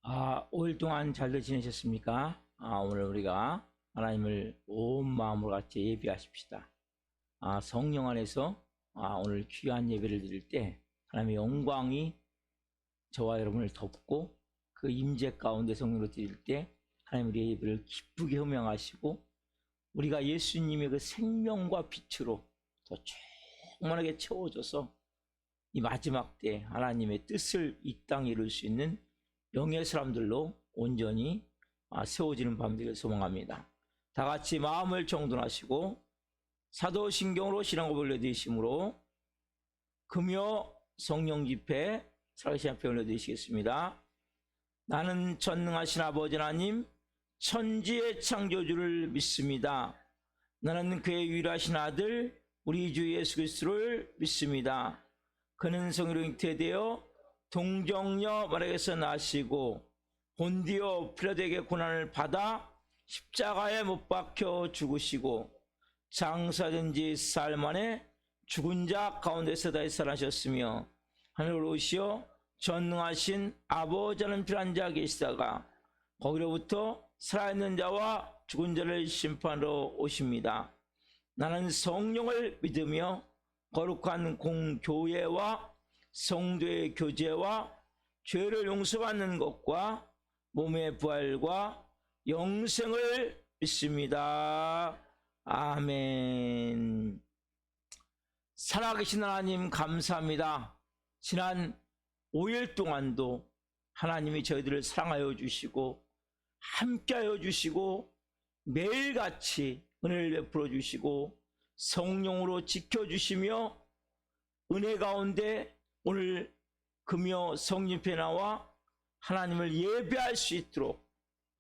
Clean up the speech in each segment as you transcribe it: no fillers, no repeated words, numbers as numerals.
5일 동안 잘들 지내셨습니까? 오늘 우리가 하나님을 온 마음으로 같이 예배하십시다. 성령 안에서 오늘 귀한 예배를 드릴 때 하나님의 영광이 저와 여러분을 덮고 그 임재 가운데 성령으로 드릴 때 하나님 우리의 예배를 기쁘게 흠양하시고 우리가 예수님의 그 생명과 빛으로 더 충만하게 채워져서 이 마지막 때 하나님의 뜻을 이 땅에 이룰 수 있는 영의 사람들로 온전히 세워지는 밤 되길 소망합니다. 다 같이 마음을 정돈하시고 사도신경으로 신앙 고백을 올려드리심으로 금요 성령 집회 살아계신 앞에 올려드리시겠습니다. 나는 전능하신 아버지 하나님 천지의 창조주를 믿습니다. 나는 그의 유일하신 아들 우리 주 예수 그리스도를 믿습니다. 그는 성령으로 잉태되어 동정녀 마리아에서 나시고 본디오 필라도에게 고난을 받아 십자가에 못 박혀 죽으시고 장사된 지 사흘 만에 죽은 자 가운데서 다시 살아나셨으며 하늘로 오시어 전능하신 아버지 하나님 편한 자 계시다가 거기로부터 살아있는 자와 죽은 자를 심판하러 오십니다. 나는 성령을 믿으며 거룩한 공교회와 성도의 교제와 죄를 용서받는 것과 몸의 부활과 영생을 믿습니다. 아멘. 살아계신 하나님 감사합니다. 지난 5일 동안도 하나님이 저희들을 사랑하여 주시고 함께하여 주시고 매일같이 은혜를 베풀어 주시고 성령으로 지켜주시며 은혜 가운데 오늘 금요 성령집회 나와 하나님을 예배할 수 있도록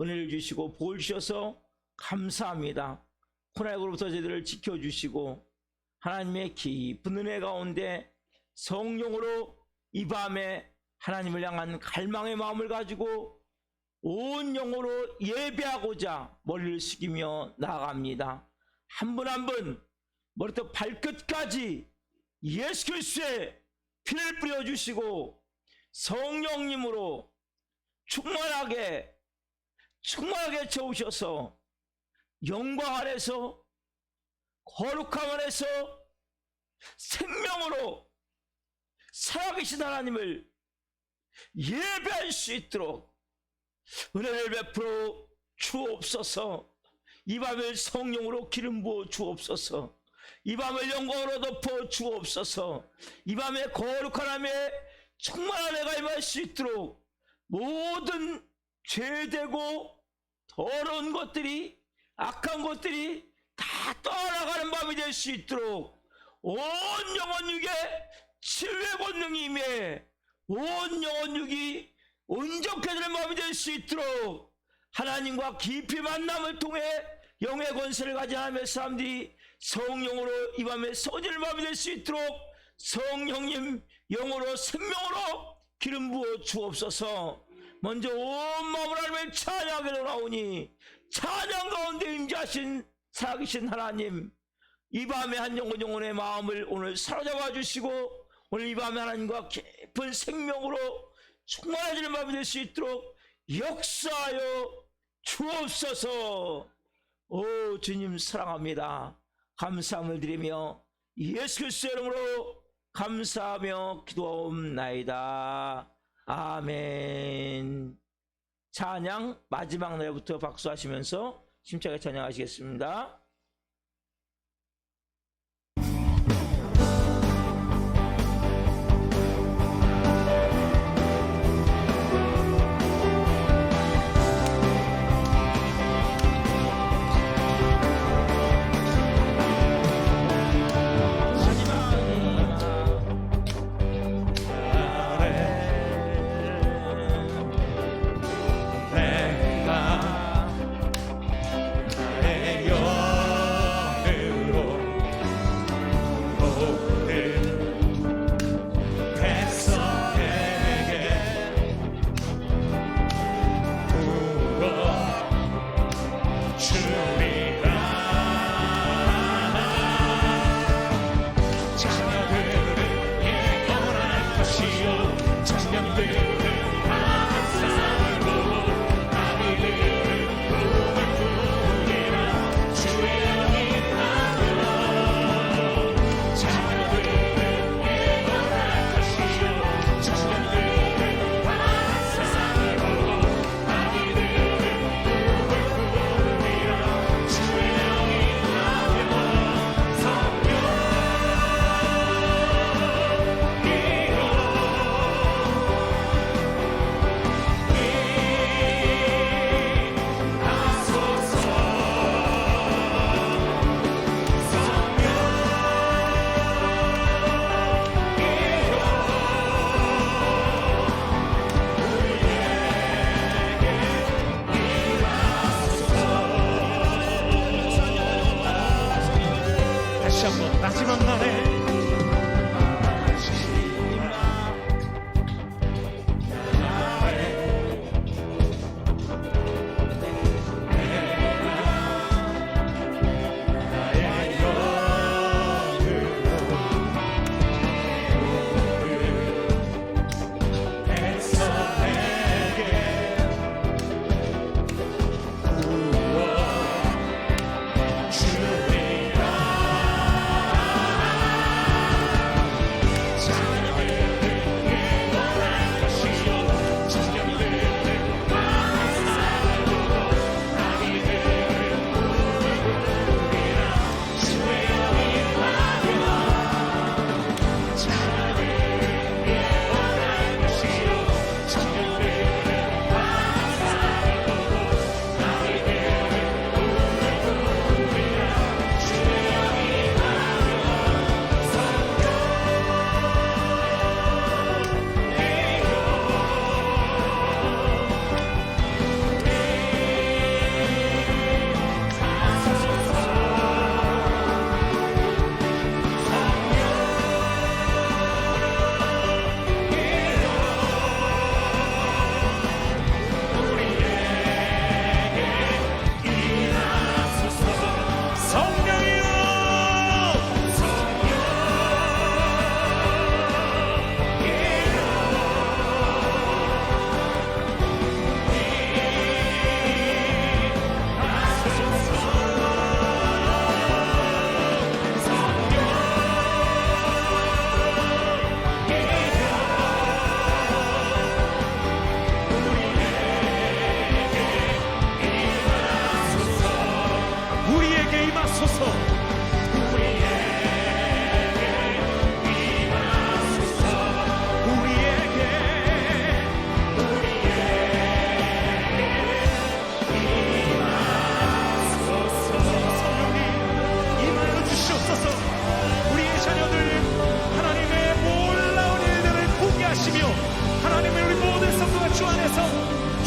은혜를 주시고 복을 주셔서 감사합니다. 코로나19로부터 저희들을 지켜주시고 하나님의 깊은 은혜 가운데 성령으로 이 밤에 하나님을 향한 갈망의 마음을 가지고 온 영으로 예배하고자 머리를 숙이며 나아갑니다. 한 분 한 분 머리부터 발끝까지 예수 그리스도의 피를 뿌려주시고 성령님으로 충만하게 채우셔서 영광 안에서 거룩함 안에서 생명으로 살아계신 하나님을 예배할 수 있도록 은혜를 베풀어 주옵소서. 이 밤을 성령으로 기름 부어 주옵소서. 이 밤을 영광으로 덮어 주옵소서. 이 밤에 거룩한 하나님의 충만한 은혜가 임할 수 있도록 모든 죄되고 더러운 것들이 악한 것들이 다 떠나가는 밤이 될 수 있도록 온 영혼 육에 치유의 권능이 임해 온 영혼 육이 온전해지는 밤이 될 수 있도록 하나님과 깊이 만남을 통해 영의 권세를 가진 하나님의 사람들이 성령으로 이 밤에 서질 밤이 될 수 있도록 성령님 영으로 생명으로 기름 부어 주옵소서. 먼저 온 마음으로 하나님을 찬양하게 나오니 찬양 가운데 임재하신 살아계신 하나님, 이 밤에 한 영혼의 마음을 오늘 사로잡아 주시고 오늘 이 밤에 하나님과 깊은 생명으로 충만해지는 밤이 될 수 있도록 역사하여 주옵소서. 오 주님 사랑합니다. 감사함을 드리며 예수 그리스도의 이름으로 감사하며 기도하옵나이다. 아멘. 찬양 마지막 날부터 박수하시면서 심차게 찬양하시겠습니다. 내가 나의 영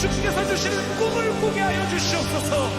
주께서 주시는 꿈을 꾸게 하여 주시옵소서.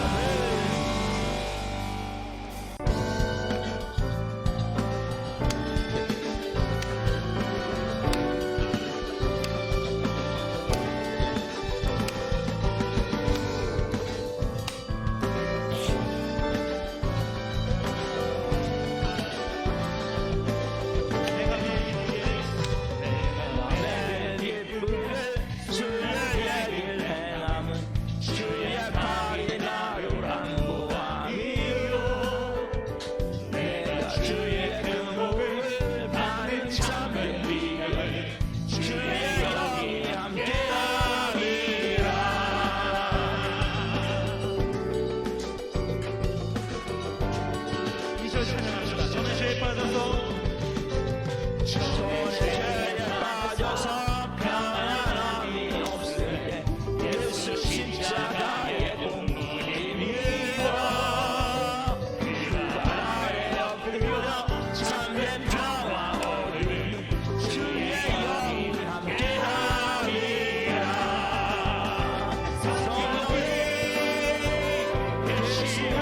찬양합시다. 전에 죄에 빠져서 편안함이 없을 때 예수 십자가의 공로를 믿어 그 바다에 엎드려 참된 평화 얻으며 주의 영이 함께하리라. 성령이 계시네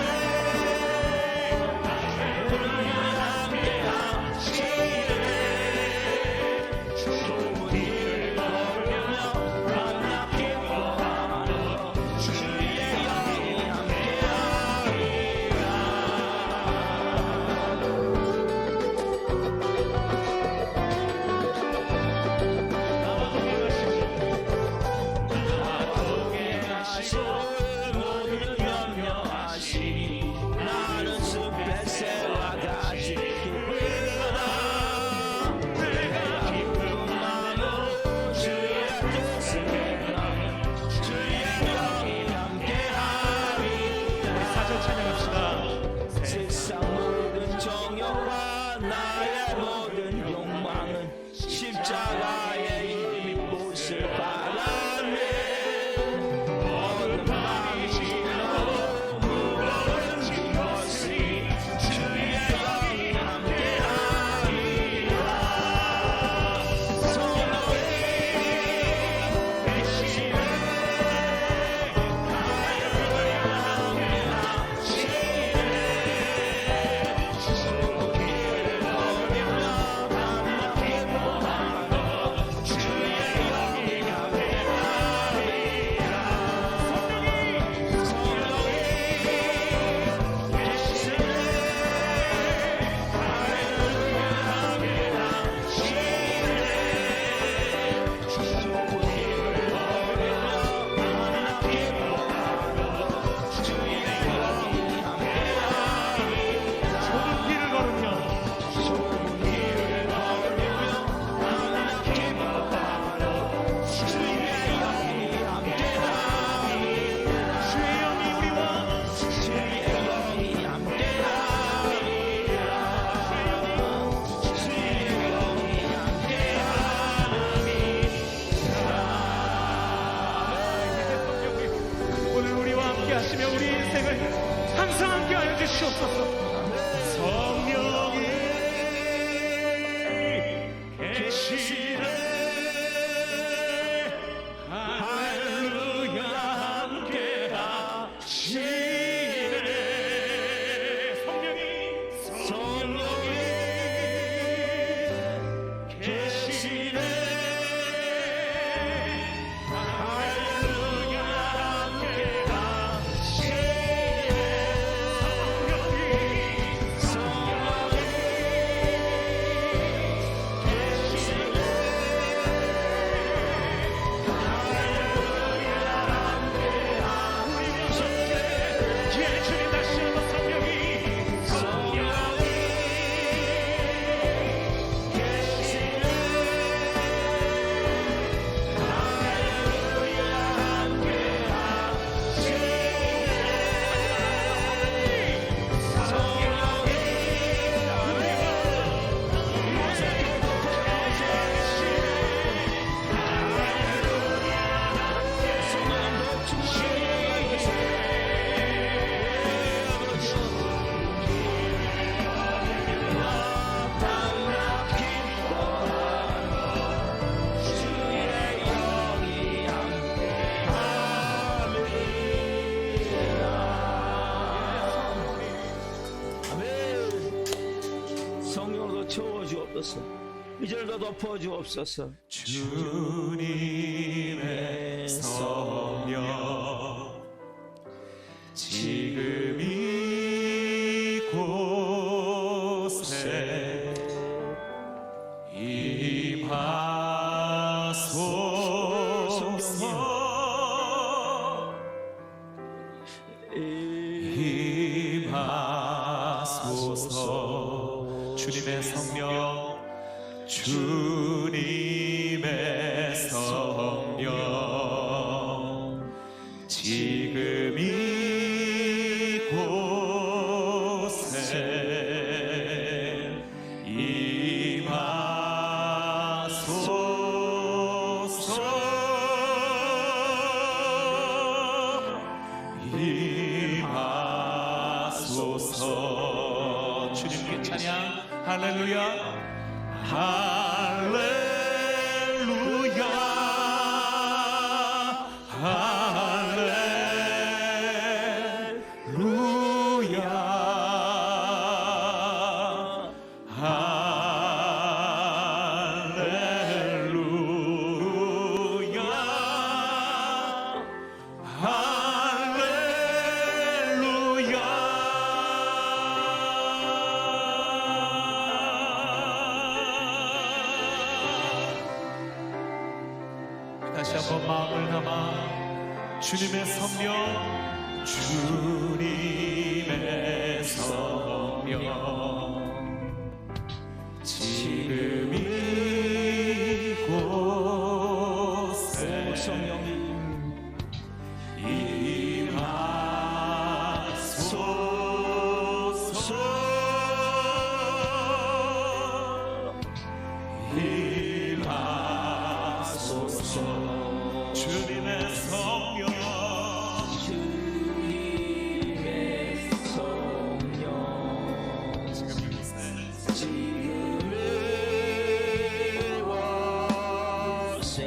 십자가의 이 못을 받았네. 어둠 밤이 지나도 무거운 것이 주의 영이 함께하리라. 성령이 계시네 할렐루야 함께하시네. 주의 길을 걸으며 밤낮 기뻐하며 주의 영이 함께하리라. 성령이 계시네 할렐루야 함께하시네. 주의 길을 걸으며 밤낮 기뻐하며 주의 영이 함께하리라. 좁은 길을 걸으며 좁은 길을 걸으며 밤낮 기뻐하며 주의 영이 함께하리라. 주의 영이 우리와 주의 영이 함께하리라. 주의 영이 함께하리라. 오늘 우리와 함께 하시며 우리 인생을 항상 함께 하여 주시옵소서. 성령이 계시네 할렐루야 함께 하시네. 성령이 계시네 할렐루야 함께 하시네. 성령이 주옵소서. 이제도 덮어 주옵소서. 주님의 성령 지금 이곳에 임하소서 임하소서 주님의 성령 주님의 성령 지금 이곳에 임하소서 주님께 찬양 할렐루야 할렐루야 할렐루야 할렐루야 다시 한번 마음을 담아 주님의 성령 주님의 성령 지금 이곳에 성령님 임하소서 주님의 성령 주님의 성령 지금 이곳에 지금 이곳에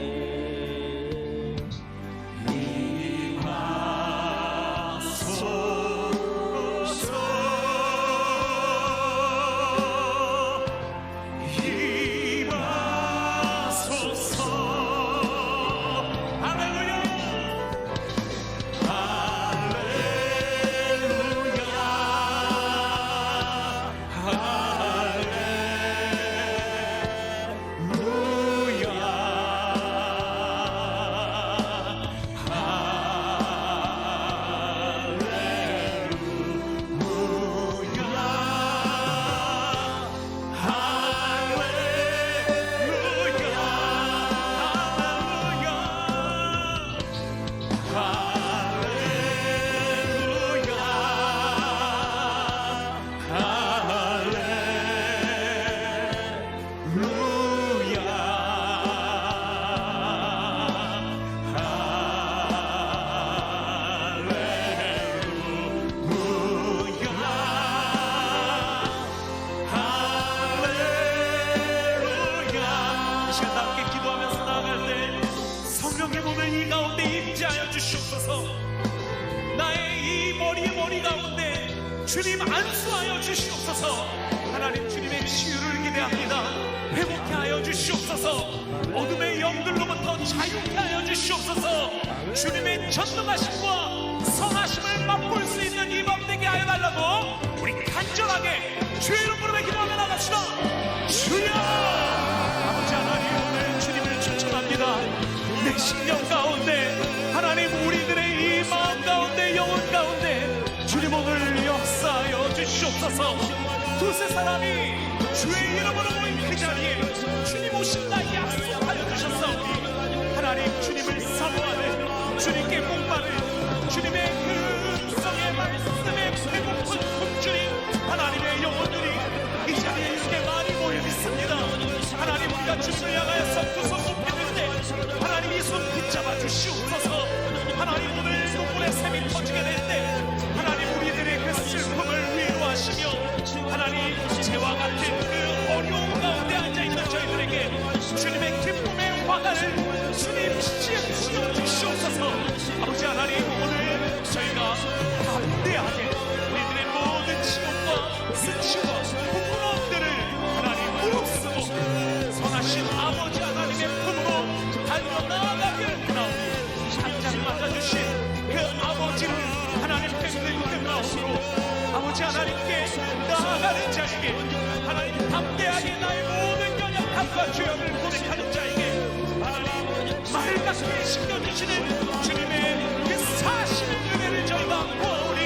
주님 안수하여 주시옵소서. 하나님 주님의 치유를 기대합니다. 회복케 하여 주시옵소서. 어둠의 영들로부터 자유케 하여 주시옵소서. 주님의 전능하심과 선하심을 맛볼 수 있는 이 밤 되게 하여 달라고 우리 간절하게 주의 이름으로 기도하며 나갑시다. 주여 아버지 하나님, 오늘 주님을 추천합니다. 내 심령 가운데 하나님, 우리들의 이 마음 가운데, 영혼 가운데 주님 오늘 역사하여 주시옵소서. 두세 사람이 주의 이름으로 모인 그 자리에 주님 오신다 약속하여 주셨사오니 하나님, 주님을 사모하는, 주님께 목마른, 주님의 그 음성의 말씀에 배고픈 품주님 하나님의 영혼들이 이 자리에 이렇게 많이 모여 있습니다. 하나님, 우리가 주님을 향하여서 두 손 높이는 때 하나님 이 손 붙잡아 주시옵소서. 하나님, 오늘 눈물의 샘이 터지게 될 때 하나님, 우리들의 그 슬픔을 위로하시며 하나님, 죄와 같은 그 어려움 가운데 앉아있는 저희들에게 주님의 기쁨의 화가를 주님 시에 나아가는 자에게, 하나님 담대하게 나의 모든 연약함과 죄악을 고백하는 자에게 하나님 맑게 씻겨주시는 주님의 그 사실의 은혜를 저희가 보아오니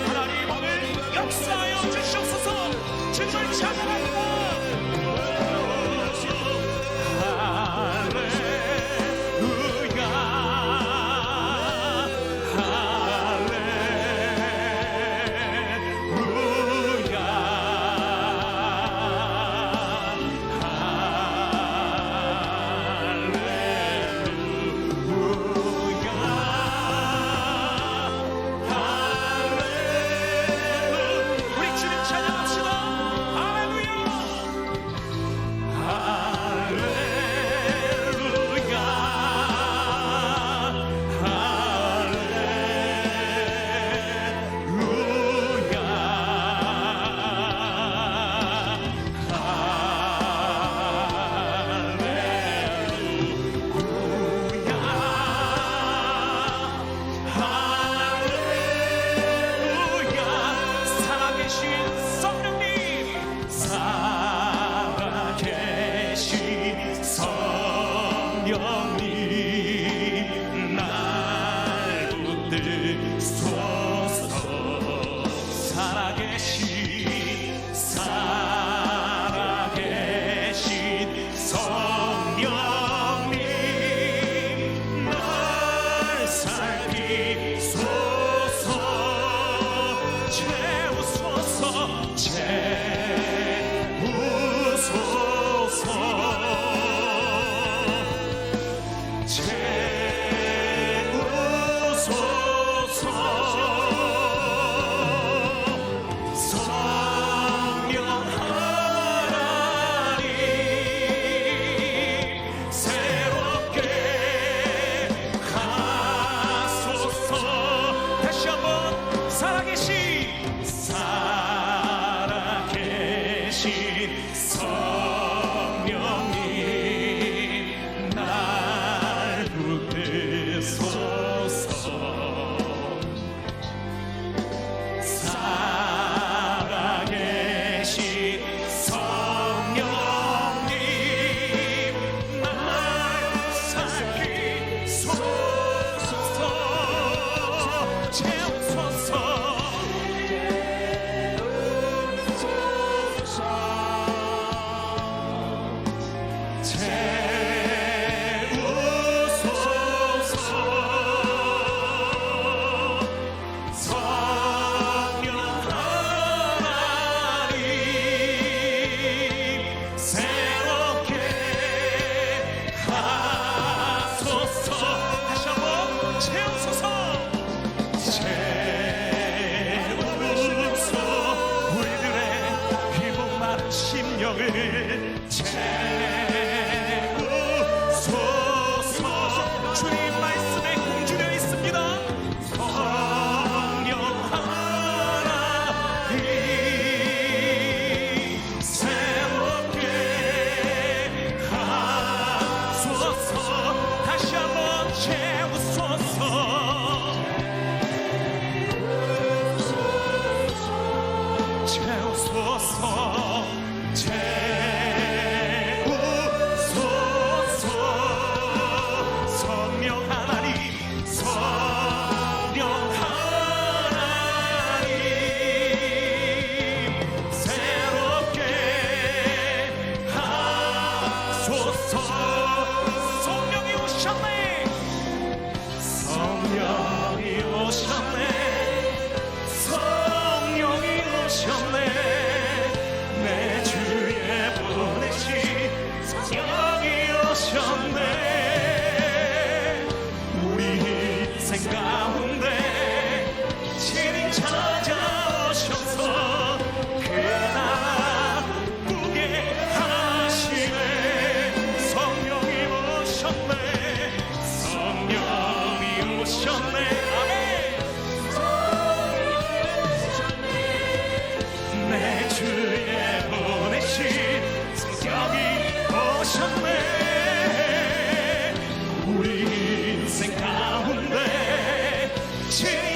하나님 오늘 역사하여 주시옵소서. 주님을 찬양합니다.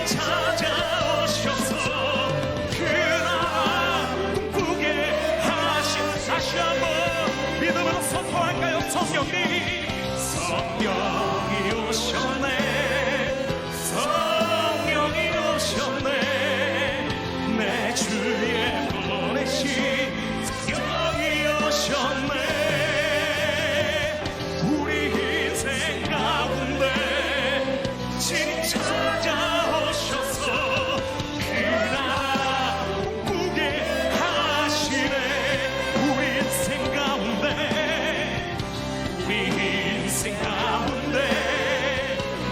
찾아오셔서 그 나라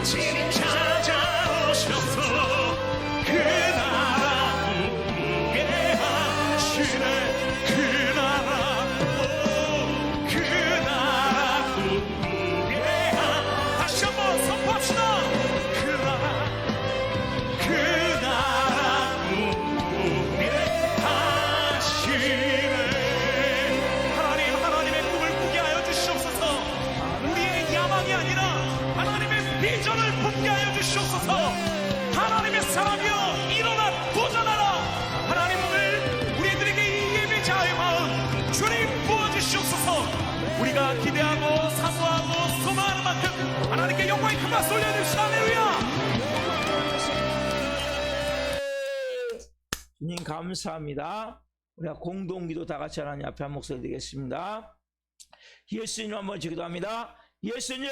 친히 찾아오셔서 그 나라 꿈꾸게 하시네. 그 나라 그 나라 꿈꾸게 다시 한번 선포합시다. 그 나라 꿈꾸게 하시네. 하나님의 꿈을 꾸게 하여 주시옵소서. 우리의 야망이 아니라 하나님의 비전을 품게 하여 주시옵소서. 하나님의 사람이여 일어나 도전하라. 하나님 오늘 우리들에게 이 예배자의 마음 주님 부어주시옵소서. 우리가 기대하고 사모하고 소망하는 만큼 하나님께 영광의 큰 박수 올려주시다. 할렐루야. 주님 감사합니다. 우리가 공동기도 다 같이 하나님 앞에 한 목소리 드리겠습니다. 예수님 한번 기도합니다. 예수님,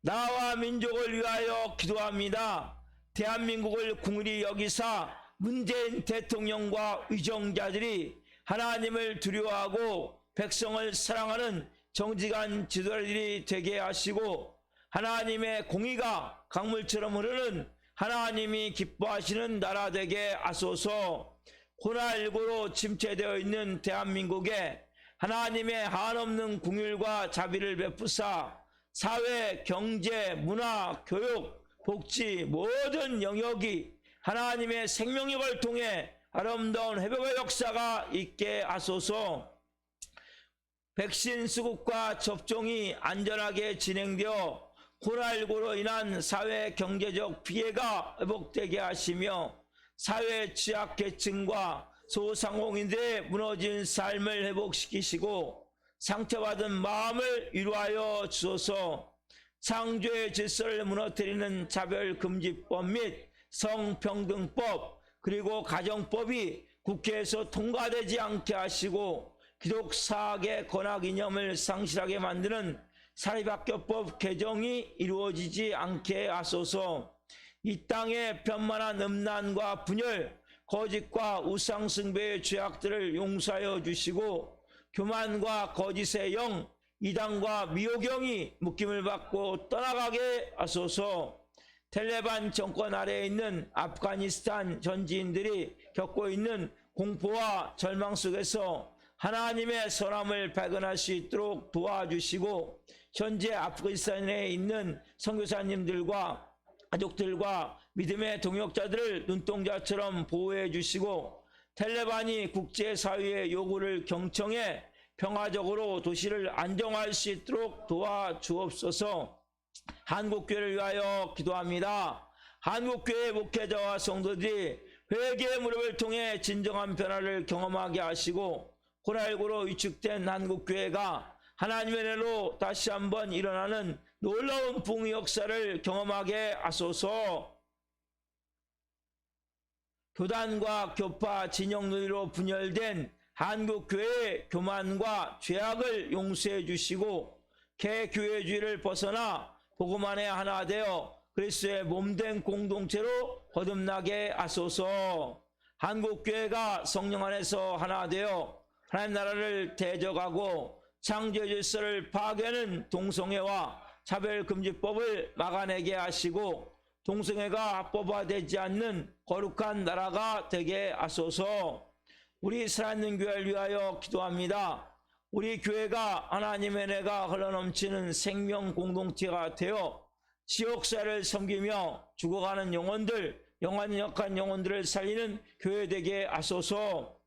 나와 민족을 위하여 기도합니다. 대한민국을 궁일이 여기사 문재인 대통령과 위정자들이 하나님을 두려워하고 백성을 사랑하는 정직한 지도자들이 되게 하시고 하나님의 공의가 강물처럼 흐르는 하나님이 기뻐하시는 나라 되게 하소서. 코로나19로 침체되어 있는 대한민국에 하나님의 한없는 긍휼과 자비를 베푸사 사회, 경제, 문화, 교육, 복지 모든 영역이 하나님의 생명력을 통해 아름다운 회복의 역사가 있게 하소서. 백신 수급과 접종이 안전하게 진행되어 코로나19로 인한 사회 경제적 피해가 회복되게 하시며 사회 취약계층과 소상공인들의 무너진 삶을 회복시키시고 상처받은 마음을 위로하여 주소서. 창조의 질서를 무너뜨리는 차별금지법 및 성평등법 그리고 가정법이 국회에서 통과되지 않게 하시고 기독사학의 권학 이념을 상실하게 만드는 사립학교법 개정이 이루어지지 않게 하소서. 이 땅의 편만한 음란과 분열, 거짓과 우상숭배의 죄악들을 용서하여 주시고 교만과 거짓의 영, 이단과 미혹영이 묶임을 받고 떠나가게 하소서. 텔레반 정권 아래에 있는 아프가니스탄 전지인들이 겪고 있는 공포와 절망 속에서 하나님의 선함을 발견할 수 있도록 도와주시고 현재 아프가니스탄에 있는 선교사님들과 가족들과 믿음의 동역자들을 눈동자처럼 보호해 주시고 텔레반이 국제사회의 요구를 경청해 평화적으로 도시를 안정화할 수 있도록 도와주옵소서. 한국교회를 위하여 기도합니다. 한국교회 목회자와 성도들이 회개의 무릎을 통해 진정한 변화를 경험하게 하시고 코로나19로 위축된 한국교회가 하나님의 은혜로 다시 한번 일어나는 놀라운 부흥의 역사를 경험하게 하소서. 교단과 교파 진영 논리로 분열된 한국교회의 교만과 죄악을 용서해 주시고 개교회주의를 벗어나 복음 안에 하나 되어 그리스도의 몸된 공동체로 거듭나게 하소서. 한국교회가 성령 안에서 하나 되어 하나님 나라를 대적하고 창조의 질서를 파괴하는 동성애와 차별금지법을 막아내게 하시고 동성애가 합법화되지 않는 거룩한 나라가 되게 하소서. 우리 살아있는 교회를 위하여 기도합니다. 우리 교회가 하나님의 은혜가 흘러넘치는 생명 공동체가 되어 지역사회를 섬기며 죽어가는 영혼들, 영원역한 영혼들을 살리는 교회 되게 하소서.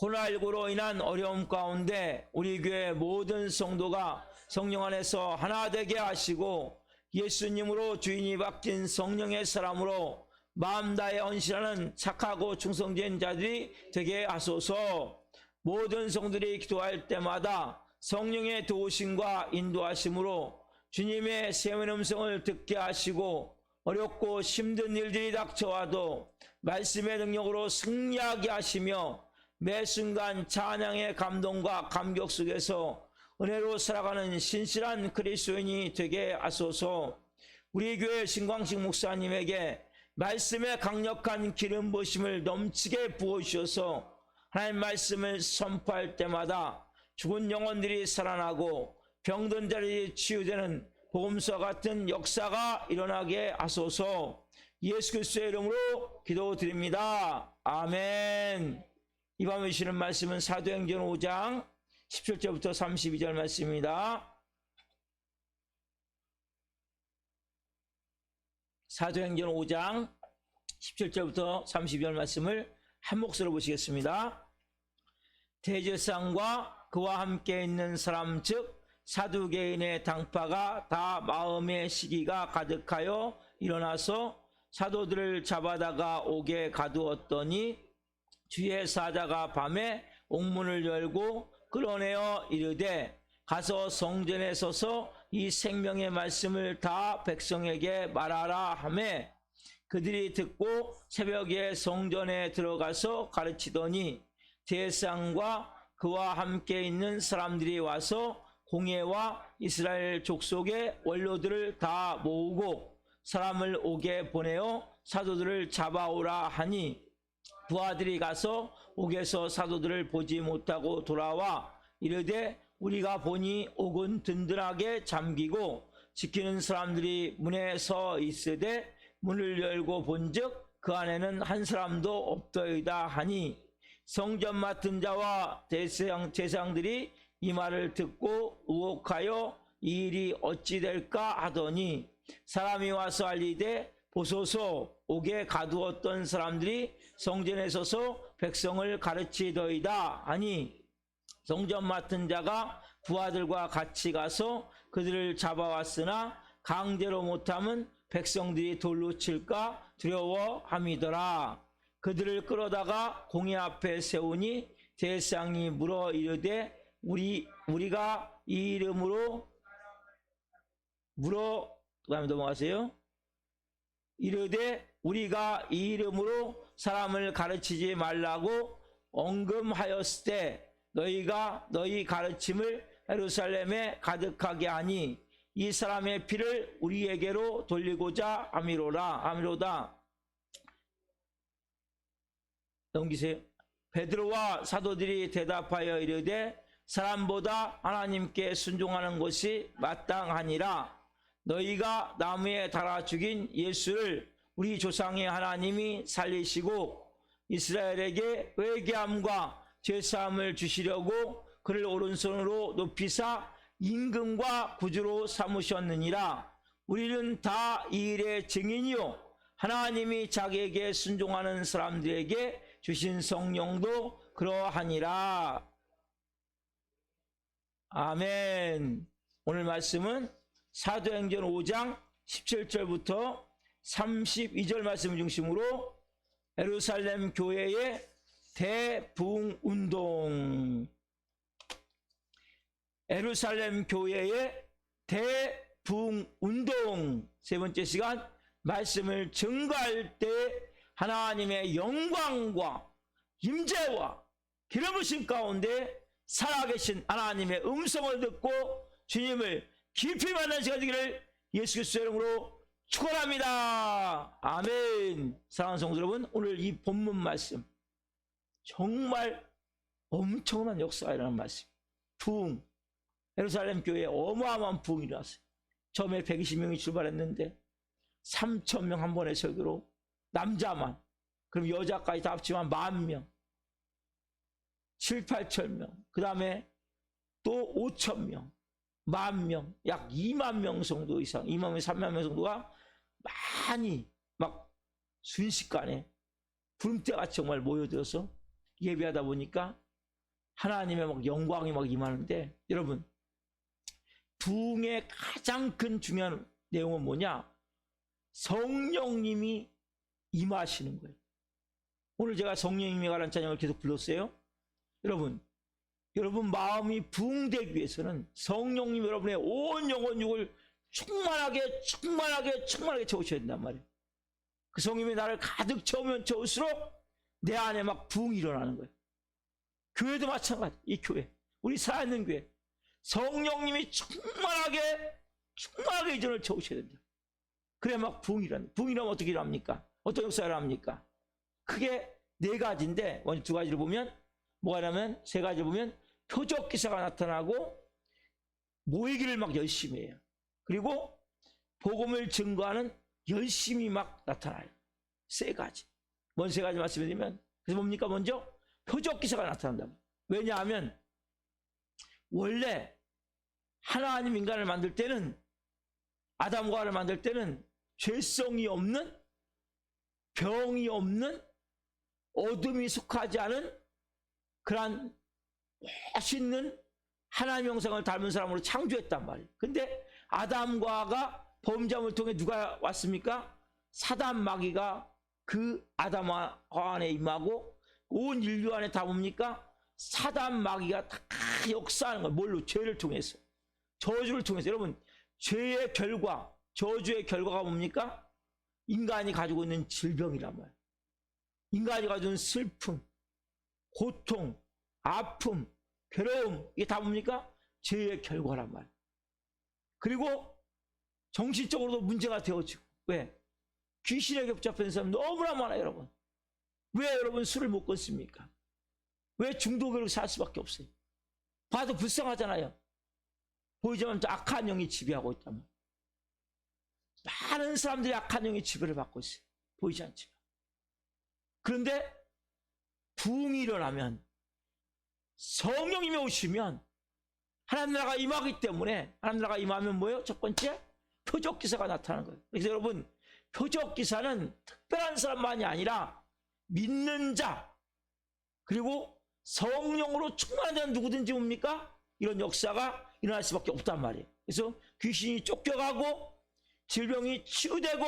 코로나19로 인한 어려움 가운데 우리 교회 모든 성도가 성령 안에서 하나 되게 하시고 예수님으로 주인이 바뀐 성령의 사람으로 마음 다해 헌신하는 착하고 충성된 자들이 되게 하소서. 모든 성들이 기도할 때마다 성령의 도우심과 인도하심으로 주님의 세운 음성을 듣게 하시고 어렵고 힘든 일들이 닥쳐와도 말씀의 능력으로 승리하게 하시며 매 순간 찬양의 감동과 감격 속에서 은혜로 살아가는 신실한 그리스도인이 되게 하소서. 우리 교회 신광식 목사님에게 말씀의 강력한 기름 부으심을 넘치게 부어주셔서 하나님 말씀을 선포할 때마다 죽은 영혼들이 살아나고 병든 자들이 치유되는 복음서와 같은 역사가 일어나게 하소서. 예수 그리스도의 이름으로 기도드립니다. 아멘. 이 밤에 주시는 말씀은 사도행전 5장 17절부터 32절 말씀입니다. 사도행전 5장 17절부터 32절 말씀을 한 목소리로 보시겠습니다. 대제사장과 그와 함께 있는 사람 즉 사두개인의 당파가 다 마음의 시기가 가득하여 일어나서 사도들을 잡아다가 옥에 가두었더니 주의 사자가 밤에 옥문을 열고 끌어내어 이르되 가서 성전에 서서 이 생명의 말씀을 다 백성에게 말하라 하매 그들이 듣고 새벽에 성전에 들어가서 가르치더니 대제사장과 그와 함께 있는 사람들이 와서 공회와 이스라엘 족속의 원로들을 다 모으고 사람을 옥에 보내어 사도들을 잡아오라 하니 부하들이 가서 옥에서 사도들을 보지 못하고 돌아와 이르되 우리가 보니 옥은 든든하게 잠기고 지키는 사람들이 문에 서 있으되 문을 열고 본즉 그 안에는 한 사람도 없더이다 하니 성전 맡은 자와 제사장들이 이 말을 듣고 의혹하여 이 일이 어찌 될까 하더니 사람이 와서 알리되 보소서 옥에 가두었던 사람들이 성전에 서서 백성을 가르치더이다 하니 성전 맡은 자가 부하들과 같이 가서 그들을 잡아왔으나 강제로 못하면 백성들이 돌로 칠까 두려워함이더라. 그들을 끌어다가 공회 앞에 세우니 대제사장이 물어 이르되 우리가 이 이름으로 그다음에 넘어가세요. 이르되 우리가 이 이름으로 사람을 가르치지 말라고 언금하였을 때 너희가 너희 가르침을 예루살렘에 가득하게 하니 이 사람의 피를 우리에게로 돌리고자 함이로다. 넘기세요. 베드로와 사도들이 대답하여 이르되 사람보다 하나님께 순종하는 것이 마땅하니라. 너희가 나무에 달아 죽인 예수를 우리 조상의 하나님이 살리시고 이스라엘에게 회개함과 죄사함을 주시려고 그를 오른손으로 높이사 임금과 구주로 삼으셨느니라. 우리는 다 이 일의 증인이요 하나님이 자기에게 순종하는 사람들에게 주신 성령도 그러하니라. 아멘. 오늘 말씀은 사도행전 5장 17절부터 32절 말씀을 중심으로 예루살렘 교회의 대부흥운동, 예루살렘 교회의 대부흥운동 세 번째 시간 말씀을 증거할 때 하나님의 영광과 임재와 기름 부으심 가운데 살아계신 하나님의 음성을 듣고 주님을 깊이 만난 시간 되기를 예수 그리스도의 이름으로 축원합니다. 아멘. 사랑하는 성도 여러분, 오늘 이 본문 말씀 정말 엄청난 역사가 일어나는 말씀. 부흥. 예루살렘 교회에 어마어마한 부흥이 일어났어요. 처음에 120명이 출발했는데 3,000명 한 번의 설교로 남자만, 그럼 여자까지 다 합치면 10,000명, 7, 8,000명, 그 다음에 또 5,000명, 10,000명, 약 20,000명 정도 이상, 20,000명, 30,000명 정도가 많이 막 순식간에 구름대같이 정말 모여들어서 예배하다 보니까 하나님의 막 영광이 막 임하는데, 여러분 부흥의 가장 큰 중요한 내용은 뭐냐? 성령님이 임하시는 거예요. 오늘 제가 성령님이 관한 찬양을 계속 불렀어요. 여러분 마음이 부흥되기 위해서는 성령님 여러분의 온 영혼 육을 충만하게 채우셔야 된단 말이에요. 그 성령님이 나를 가득 채우면 채울수록 내 안에 막 부흥이 일어나는 거예요. 교회도 마찬가지. 이 교회, 우리 살아있는 교회, 성령님이 충만하게 이전을 채우셔야 됩니다. 그래야 막 부흥이 일어납니다. 부흥이 일어나면 어떻게 일어납니까? 어떤 역사가 일어납니까? 크게 네 가지인데, 먼저 두 가지를 보면 뭐가 일어나면, 세 가지를 보면 표적 기사가 나타나고 모이기를 막 열심히 해요. 그리고 복음을 증거하는 열심히 막 나타나요. 세 가지. 뭔 세 가지 말씀드리면, 그래서 뭡니까? 먼저 표적 기사가 나타난다. 왜냐하면 원래 하나님 인간을 만들 때는, 아담과 하와를 만들 때는 죄성이 없는, 병이 없는, 어둠이 속하지 않은 그러한 멋있는 하나님 형상을 닮은 사람으로 창조했단 말이에요. 근데 아담과 하와가 범죄함을 통해 누가 왔습니까? 사단 마귀가 그 아담과 하와 안에 임하고 온 인류 안에 다 뭡니까? 사단 마귀가 다 역사하는 거예요. 뭘로? 죄를 통해서, 저주를 통해서. 여러분, 죄의 결과, 저주의 결과가 뭡니까? 인간이 가지고 있는 질병이란 말이에요. 인간이 가지고 있는 슬픔, 고통, 아픔, 괴로움, 이게 다 뭡니까? 죄의 결과란 말이에요. 그리고 정신적으로도 문제가 되어지고. 왜? 귀신에게 붙잡힌 사람 너무나 많아요, 여러분. 왜 여러분 술을 못 끊습니까? 왜 중독으로 살 수밖에 없어요? 봐도 불쌍하잖아요. 보이지만 악한 영이 지배하고 있다면. 많은 사람들이 악한 영의 지배를 받고 있어요. 보이지 않지만. 그런데 부흥이 일어나면, 성령님이 오시면 하나님 나라가 임하기 때문에, 하나님 나라가 임하면 뭐예요? 첫 번째, 표적 기사가 나타나는 거예요. 그래서 여러분, 표적 기사는 특별한 사람만이 아니라 믿는 자, 그리고 성령으로 충만한 누구든지 뭡니까? 이런 역사가 일어날 수밖에 없단 말이에요. 그래서 귀신이 쫓겨가고 질병이 치유되고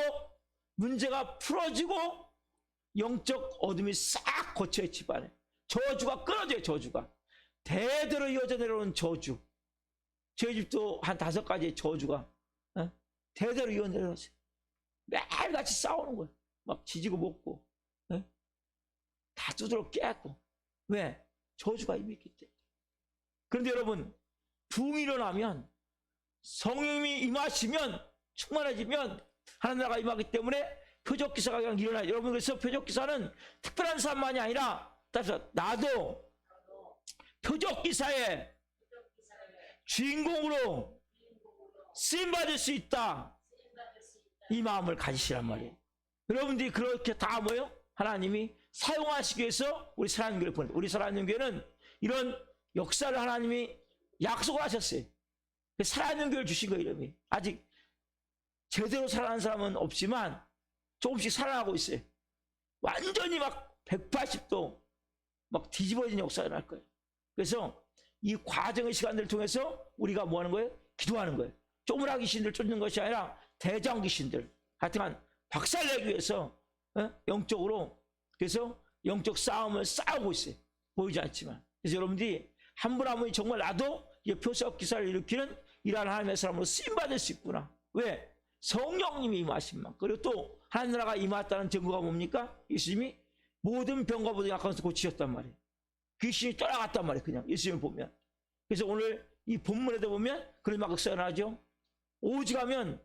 문제가 풀어지고 영적 어둠이 싹 거쳐요. 집안에 저주가 끊어져요. 저주가 대대로 이어져 내려오는 저주. 저희 집도 한 5가지의 저주가 대대로 이어 내려왔어요. 매일같이 싸우는 거예요. 막 지지고 먹고 다 두드러 깨고. 왜? 저주가 이미 있기 때문에. 그런데 여러분, 부흥이 일어나면, 성령님이 임하시면, 충만해지면 하나님 나라가 임하기 때문에 표적 기사가 그냥 일어나요. 여러분, 그래서 표적 기사는 특별한 사람만이 아니라 나도 표적 기사의 주인공으로 쓰임받을 수 있다, 이 마음을 가지시란 말이에요. 여러분들이 그렇게 다 뭐예요? 하나님이 사용하시기 위해서 우리 사랑하는 교회를 보냈어요. 우리 사랑하는 교회는 이런 역사를 하나님이 약속을 하셨어요. 사랑하는 교회를 주신 거예요. 이름이 아직 제대로 살아가는 사람은 없지만 조금씩 살아가고 있어요. 완전히 막 180도 막 뒤집어진 역사가 날 거예요. 그래서 이 과정의 시간들을 통해서 우리가 뭐 하는 거예요? 기도하는 거예요. 쪼무라 귀신들 쫓는 것이 아니라 대장 귀신들, 하여튼 박살내기 위해서 영적으로, 그래서 영적 싸움을 싸우고 있어요. 보이지 않지만. 그래서 여러분들이 한 분 한 분이 정말 나도 이 표적 기사를 일으키는 이러한 하나님의 사람으로 쓰임받을 수 있구나. 왜? 성령님이 임하신 만. 그리고 또 하나님 나라가 임했다는 증거가 뭡니까? 예수님이 모든 병과 모든 약한 것을 고치셨단 말이에요. 귀신이 떠나갔단 말이에요. 그냥 예수님을 보면. 그래서 오늘 이 본문에도 보면 그런 막 써나죠. 오직하면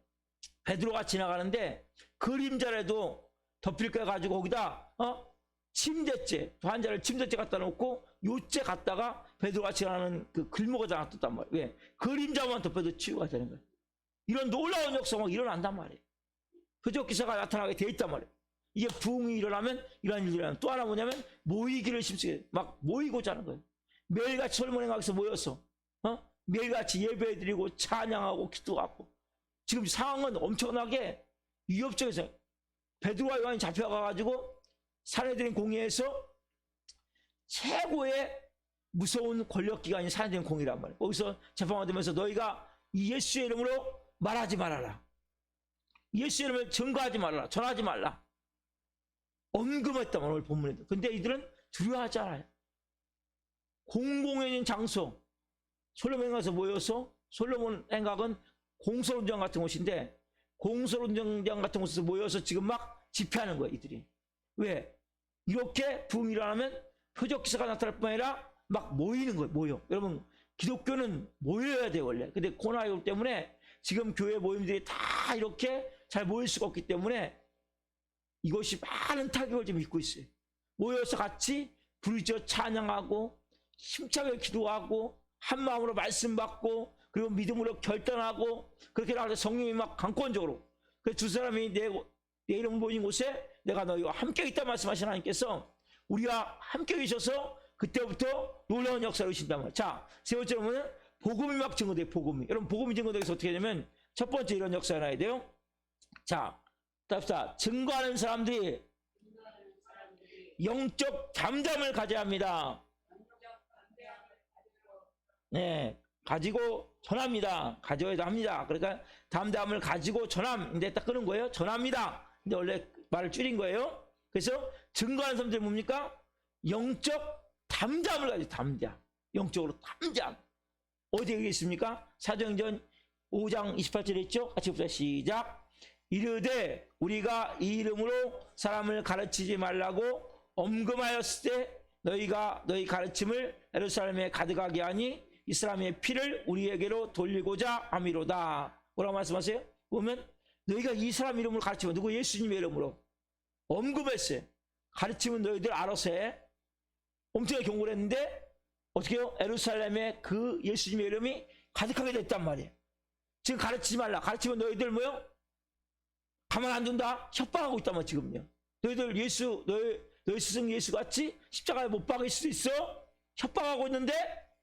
베드로가 지나가는데 그림자라도 덮일 거 가지고 거기다 침대째, 환자를 침대째 갖다 놓고 요째 갖다가 베드로가 지나가는 그 글목을 다 놔뒀단 말이에요. 왜? 그림자만 덮여도 치유가 되는 거예요. 이런 놀라운 역사가 일어난단 말이에요. 표적 기사가 나타나게 돼 있단 말이에요. 이게 부흥이 일어나면 이런 일이 일어나면, 또 하나 뭐냐면 모이기를 힘쓰게 막 모이고자 하는 거예요. 매일같이 솔몬의 강에서 모여서 매일같이 예배드리고 찬양하고 기도하고. 지금 상황은 엄청나게 위협적이어서 베드로와 요한이 잡혀가가지고 사내들인 공회에서 최고의 무서운 권력기관이 사내들인 공회란 말이에요. 거기서 재판받으면서 너희가 이 예수의 이름으로 말하지 말아라, 예수의 이름을 증거하지 말아라, 전하지 말라, 언급했단 말이에요. 오늘 본문에도. 근데 이들은 두려워하지 않아요. 공공의 있는 장소, 솔로몬 행각에서 모여서, 솔로몬 행각은 공설운전 같은 곳인데 공설운전 같은 곳에서 모여서 지금 막 집회하는 거예요. 이들이. 왜? 이렇게 부흥이 일어나면 표적 기사가 나타날 뿐 아니라 막 모이는 거예요. 모여. 여러분, 기독교는 모여야 돼요 원래. 근데 코로나19 때문에 지금 교회 모임들이 다 이렇게 잘 모일 수가 없기 때문에 이것이 많은 타격을 좀 입고 있어요. 모여서 같이 부르짖어 찬양하고 힘차게 기도하고 한 마음으로 말씀 받고 그리고 믿음으로 결단하고 그렇게 나갈 때 성령이 막 강권적으로. 그래서 두 사람이 내 이름 모인 곳에 내가 너희와 함께 있다 말씀하신 하나님께서 우리와 함께 계셔서 그때부터 놀라운 역사를 이루신단 말이에요. 자, 세 번째로 보면 복음이 막 증거돼요. 복음이. 여러분 복음이 증거되어서 어떻게 되냐면 첫 번째 이런 역사가 나야 돼요. 자, 답시다. 증거하는 사람들이 영적 담담을 가져야 합니다. 네, 가지고 전합니다. 가져야 합니다. 그러니까 담담을 가지고 전함인데 딱 끄는 거예요. 전합니다. 근데 원래 말을 줄인 거예요. 그래서 증거하는 사람들이 뭡니까? 영적 담담을 가지고 담담. 영적으로 담담. 어디에 있습니까? 사도행전 5장 28절에 있죠? 같이 봅시다. 시작. 이르되 우리가 이 이름으로 사람을 가르치지 말라고 엄금하였을 때 너희가 너희 가르침을 예루살렘에 가득하게 하니 이 사람의 피를 우리에게로 돌리고자 함이로다. 뭐라고 말씀하세요? 보면 너희가 이 사람 이름으로 가르치면 누구? 예수님의 이름으로 엄금했어요. 가르치면 너희들 알아서 해. 엄청나게 경고를 했는데 어떻게 해요? 예루살렘에 그 예수님의 이름이 가득하게 됐단 말이에요. 지금 가르치지 말라. 가르치면 너희들 뭐요? 가만 안 둔다. 협박하고 있단 말이에요. 지금요. 너희들 예수 너희 스승 예수 같이 십자가에 못 박을 수도 있어. 협박하고 있는데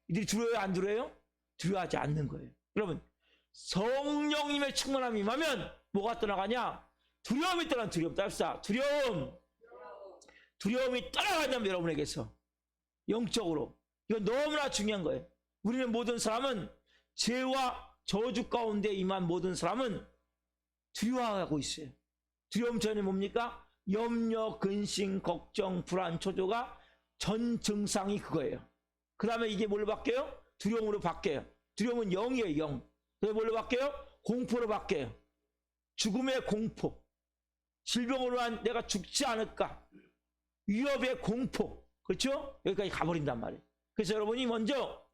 이들이 두려워요? 안 두려워요? 두려워하지 않는 거예요. 여러분 성령님의 충만함이 임하면 뭐가 떠나가냐? 두려움이 떠난 두려움. 따릅시다. 두려움이 떠나간다면 여러분에게서 영적으로 이건 너무나 중요한 거예요. 우리는 모든 사람은 죄와 저주 가운데 임한 모든 사람은 두려워하고 있어요. 두려움 전에 뭡니까? 염려, 근심, 걱정, 불안, 초조가 전 증상이 그거예요. 그 다음에 이게 뭘로 바뀌어요? 두려움으로 바뀌어요. 두려움은 영이에요. 영. 그래서 뭘로 바뀌어요? 공포로 바뀌어요. 죽음의 공포. 질병으로 한 내가 죽지 않을까. 위협의 공포. 그렇죠? 여기까지 가버린단 말이에요. 그래서 여러분이 먼저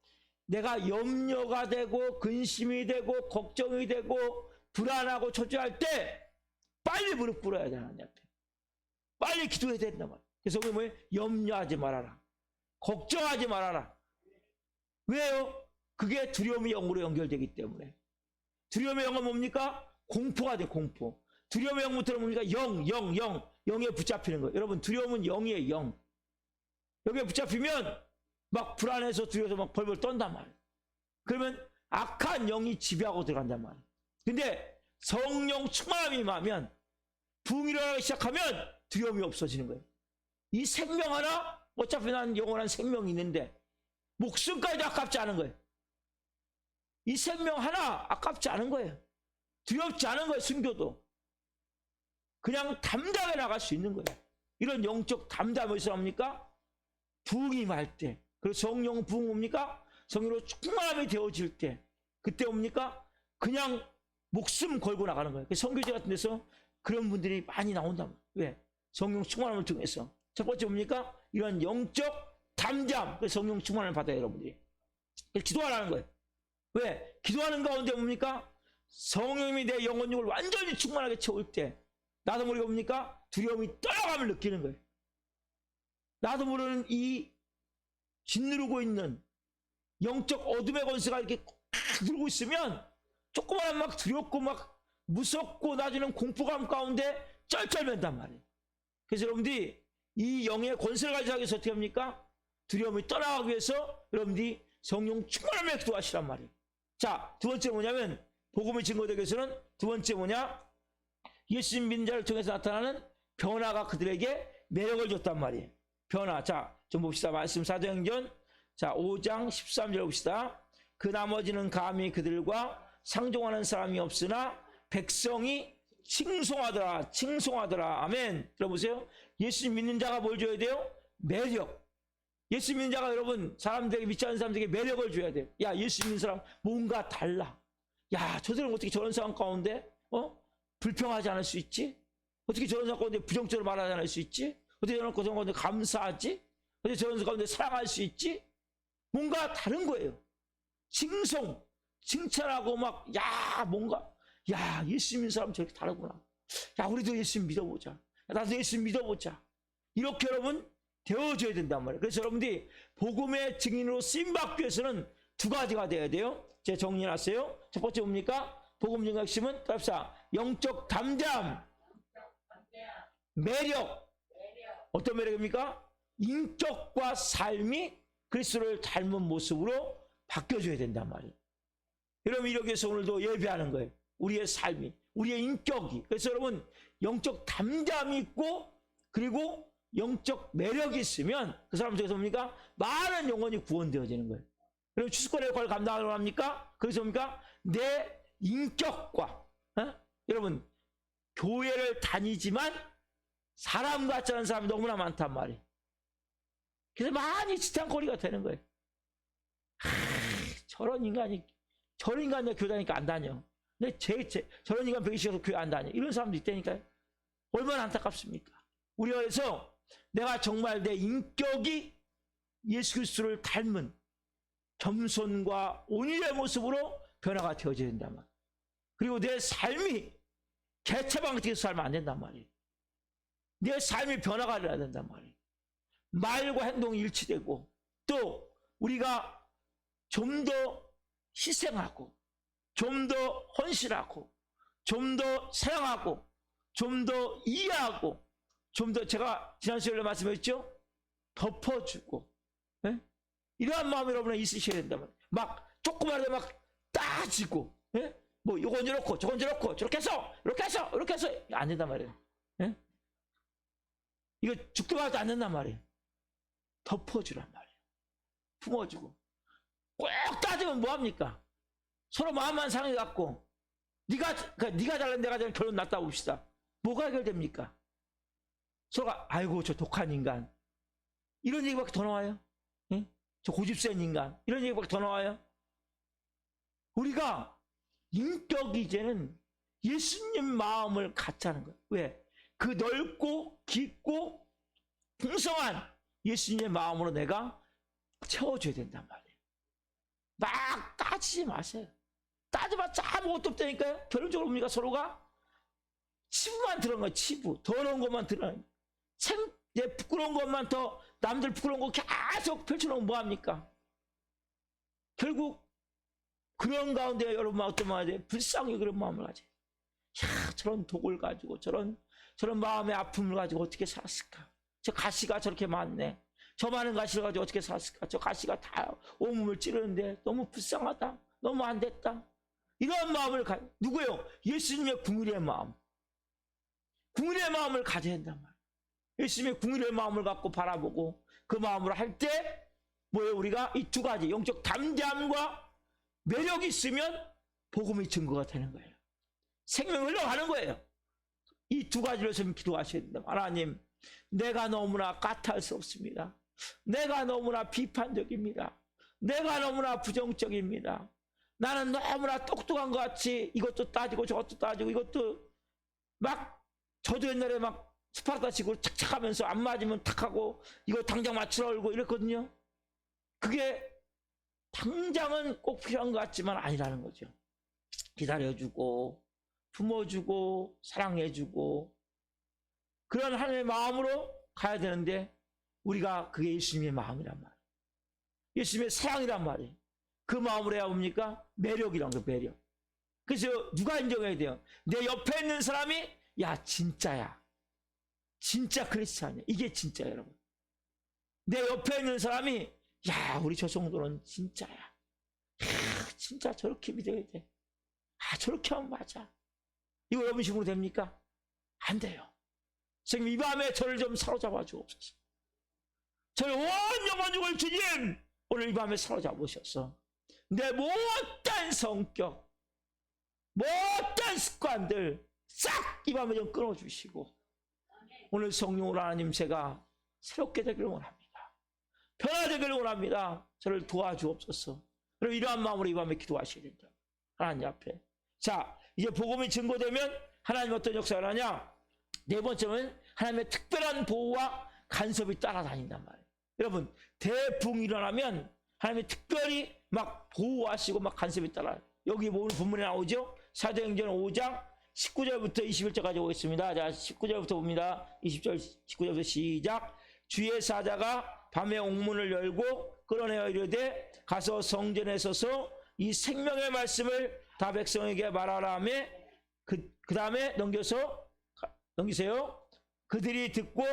내가 염려가 되고 근심이 되고 걱정이 되고 불안하고 초조할 때 빨리 무릎 꿇어야 되는 하나님 앞에. 빨리 기도해야 된단 말이에요. 그래서 우리 뭐예요? 염려하지 말아라. 걱정하지 말아라. 왜요? 그게 두려움의 영으로 연결되기 때문에. 두려움의 영은 뭡니까? 공포가 돼, 공포. 두려움의 영부터는 뭡니까? 영에 붙잡히는 거예요. 여러분, 두려움은 영이에요, 영. 여기에 붙잡히면 막 불안해서 두려워서 막 벌벌 떤단 말이에요. 그러면 악한 영이 지배하고 들어간단 말이에요. 근데 성령 충만함이 임하면 부흥이 일어나기 시작하면 두려움이 없어지는 거예요. 이 생명 하나, 어차피 난 영원한 생명이 있는데 목숨까지도 아깝지 않은 거예요. 이 생명 하나 아깝지 않은 거예요. 두렵지 않은 거예요. 순교도. 그냥 담담하게 나갈 수 있는 거예요. 이런 영적 담담이 어디서 나옵니까? 부흥이 임할 때. 그리고 성령 부흥 뭡니까? 성령으로 충만함이 되어질 때. 그때 뭡니까? 그냥 목숨 걸고 나가는 거예요. 선교제 같은 데서 그런 분들이 많이 나온다. 왜? 성령 충만함을 통해서. 첫 번째 뭡니까? 이런 영적 담담. 그래서 성령 충만함을 받아요, 여러분들이. 기도하라는 거예요. 왜? 기도하는 가운데 뭡니까? 성령님이 내 영혼육을 완전히 충만하게 채울 때 나도 모르게 뭡니까? 두려움이 떠나감을 느끼는 거예요. 나도 모르는 이 짓누르고 있는 영적 어둠의 권세가 이렇게 들고 있으면 조그마한 막 두렵고 막 무섭고 나중에는 공포감 가운데 쩔쩔맨단 말이에요. 그래서 여러분들이 이 영의 권세를 가지기 위해서 어떻게 합니까? 두려움이 떠나가기 위해서 여러분들이 성령 충만함에 기도하시란 말이에요. 자, 두 번째 뭐냐면 복음의 증거되기 위해서는 두 번째 뭐냐? 예수님 믿는 자를 통해서 나타나는 변화가 그들에게 매력을 줬단 말이에요. 변화. 자, 좀 봅시다. 말씀 사도행전 자 5장 13절 봅시다. 그 나머지는 감히 그들과 상종하는 사람이 없으나 백성이 칭송하더라. 칭송하더라. 아멘. 들어보세요. 예수님 믿는 자가 뭘 줘야 돼요? 매력. 예수 믿는 자가 여러분 사람들에게 믿지 않는 사람들에게 매력을 줘야 돼요. 야, 예수 믿는 사람 뭔가 달라. 야, 저들은 어떻게 저런 상황 가운데 불평하지 않을 수 있지? 어떻게 저런 상황 가운데 부정적으로 말하지 않을 수 있지? 어떻게 저런 상황 가운데 감사하지? 어떻게 저런 상황 가운데 사랑할 수 있지? 뭔가 다른 거예요. 칭송, 칭찬하고 막 뭔가 예수 믿는 사람 저렇게 다르구나. 야, 우리도 예수 믿어보자. 야, 나도 예수 믿어보자. 이렇게 여러분 되어줘야 된단 말이에요. 그래서 여러분들이 복음의 증인으로 쓰임받기 위해서는 두 가지가 돼야 돼요. 제가 정리해놨어요. 첫 번째 뭡니까? 복음 증거 핵심은 답사 영적 담대함, 매력. 어떤 매력입니까? 인격과 삶이 그리스도를 닮은 모습으로 바뀌어줘야 된단 말이에요. 여러분 이렇게 해서 오늘도 예배하는 거예요. 우리의 삶이, 우리의 인격이. 그래서 여러분 영적 담대함이 있고 그리고 영적 매력이 있으면 그 사람 속에서 뭡니까? 많은 영혼이 구원되어지는 거예요. 그리고 추수권의 역할을 감당하려고 합니까? 그래서 뭡니까? 내 인격과 여러분 교회를 다니지만 사람 같지 않은 사람이 너무나 많단 말이에요. 그래서 많이 지탄거리가 되는 거예요. 저런 인간이 교회 다니니까 안 다녀. 근데 저런 인간 보기 싫어서 교회 안 다녀. 이런 사람도 있다니까요. 얼마나 안타깝습니까? 우리가 그래서 내가 정말 내 인격이 예수 그리스도를 닮은 겸손과 온유의 모습으로 변화가 되어져야 된단 말이에요. 그리고 내 삶이 개체방식에서 살면 안 된단 말이에요. 내 삶이 변화가 일어나야 된단 말이에요. 말과 행동이 일치되고 또 우리가 좀 더 희생하고 좀 더 헌신하고 좀 더 사랑하고 좀 더 이해하고 좀 더 제가 지난 시간에 말씀했죠? 덮어주고 이러한 마음이 여러분은 있으셔야 된단 말이에요. 막 조그마하게 막 따지고 뭐 요건 이렇고 저건 저렇고 저렇게 해서 이렇게 해서 이렇게 해서 안 된단 말이에요. 이거 죽도 말도 안 된단 말이에요. 덮어주란 말이에요. 품어주고 꼭 따지면 뭐합니까? 서로 마음만 상해갖고 네가 잘난 내가 잘난 결론 났다 봅시다. 뭐가 해결됩니까? 서로가 아이고 저 독한 인간 이런 얘기밖에 더 나와요? 저 고집센 인간 이런 얘기밖에 더 나와요? 우리가 인격이 이제는 예수님 마음을 갖자는 거예요. 왜? 그 넓고 깊고 풍성한 예수님의 마음으로 내가 채워줘야 된단 말이에요. 막 따지지 마세요. 따져봤자 아무것도 없다니까요. 결론적으로 뭡니까? 서로가 치부만 들어간 거예요. 치부. 더러운 것만 들어간 거예요. 부끄러운 것만 더 남들 부끄러운 거 계속 펼쳐놓으면 뭐합니까? 결국 그런 가운데 여러분 어떤 마음이 돼요? 불쌍히 그런 마음을 가져요. 야, 저런 독을 가지고 저런 마음의 아픔을 가지고 어떻게 살았을까? 저 가시가 저렇게 많네. 저 많은 가시를 가지고 어떻게 살았을까? 저 가시가 다 온몸을 찌르는데 너무 불쌍하다. 너무 안 됐다. 이런 마음을 누구요? 예수님의 궁일의 마음. 궁일의 마음을 가져야 한단 말이에요. 예수님의 궁일의 마음을 갖고 바라보고 그 마음으로 할 때 뭐예요? 우리가 이 두 가지 영적 담대함과 매력이 있으면 복음의 증거가 되는 거예요. 생명이 흘러가는 거예요. 이 두 가지를 좀 기도하셔야 된다. 하나님, 내가 너무나 까탈스럽습니다. 내가 너무나 비판적입니다. 내가 너무나 부정적입니다. 나는 너무나 똑똑한 것 같이 이것도 따지고 저것도 따지고 이것도 막 저도 옛날에 막 스파르타식으로 착착하면서 안 맞으면 탁하고 이거 당장 맞추라 그러고 이랬거든요. 그게 당장은 꼭 필요한 것 같지만 아니라는 거죠. 기다려주고 품어주고 사랑해주고 그런 하나님의 마음으로 가야 되는데 우리가 그게 예수님의 마음이란 말이에요. 예수님의 사랑이란 말이에요. 그 마음으로 해야 뭡니까? 매력이란 거 매력. 그래서 누가 인정해야 돼요? 내 옆에 있는 사람이 야 진짜야. 진짜 크리스찬이야. 이게 진짜야 여러분. 내 옆에 있는 사람이 야 우리 저 정도는 진짜야. 야, 진짜 저렇게 믿어야 돼. 아 저렇게 하면 맞아. 이거 여러분 식으로 됩니까? 안 돼요. 선생님 이 밤에 저를 좀 사로잡아 주옵소서. 저를 온 영혼중을 주님 오늘 이 밤에 사로잡으셔서 내 못된 성격 못된 습관들 싹 이 밤에 좀 끊어주시고 오늘 성령으로 하나님 제가 새롭게 되기를 원합니다. 변화되기를 원합니다. 저를 도와주옵소서. 그리고 이러한 마음으로 이 밤에 기도하셔야 된다. 하나님 앞에. 자 이제 복음이 증거되면 하나님 어떤 역사를 하냐. 네 번째는 하나님의 특별한 보호와 간섭이 따라다닌단 말이에요. 여러분 대붕이 일어나면 하나님이 특별히 막 보호하시고 막 간섭이 따라요. 여기 오늘 본문에 나오죠. 사도행전 5장 19절부터 21절까지 오겠습니다. 자 19절부터 봅니다. 20절 19절부터 시작. 주의 사자가 밤에 옥문을 열고 끌어내어 이르되 가서 성전에 서서 이 생명의 말씀을 다 백성에게 말하라 하며 그 다음에 넘기세요. 그들이 듣고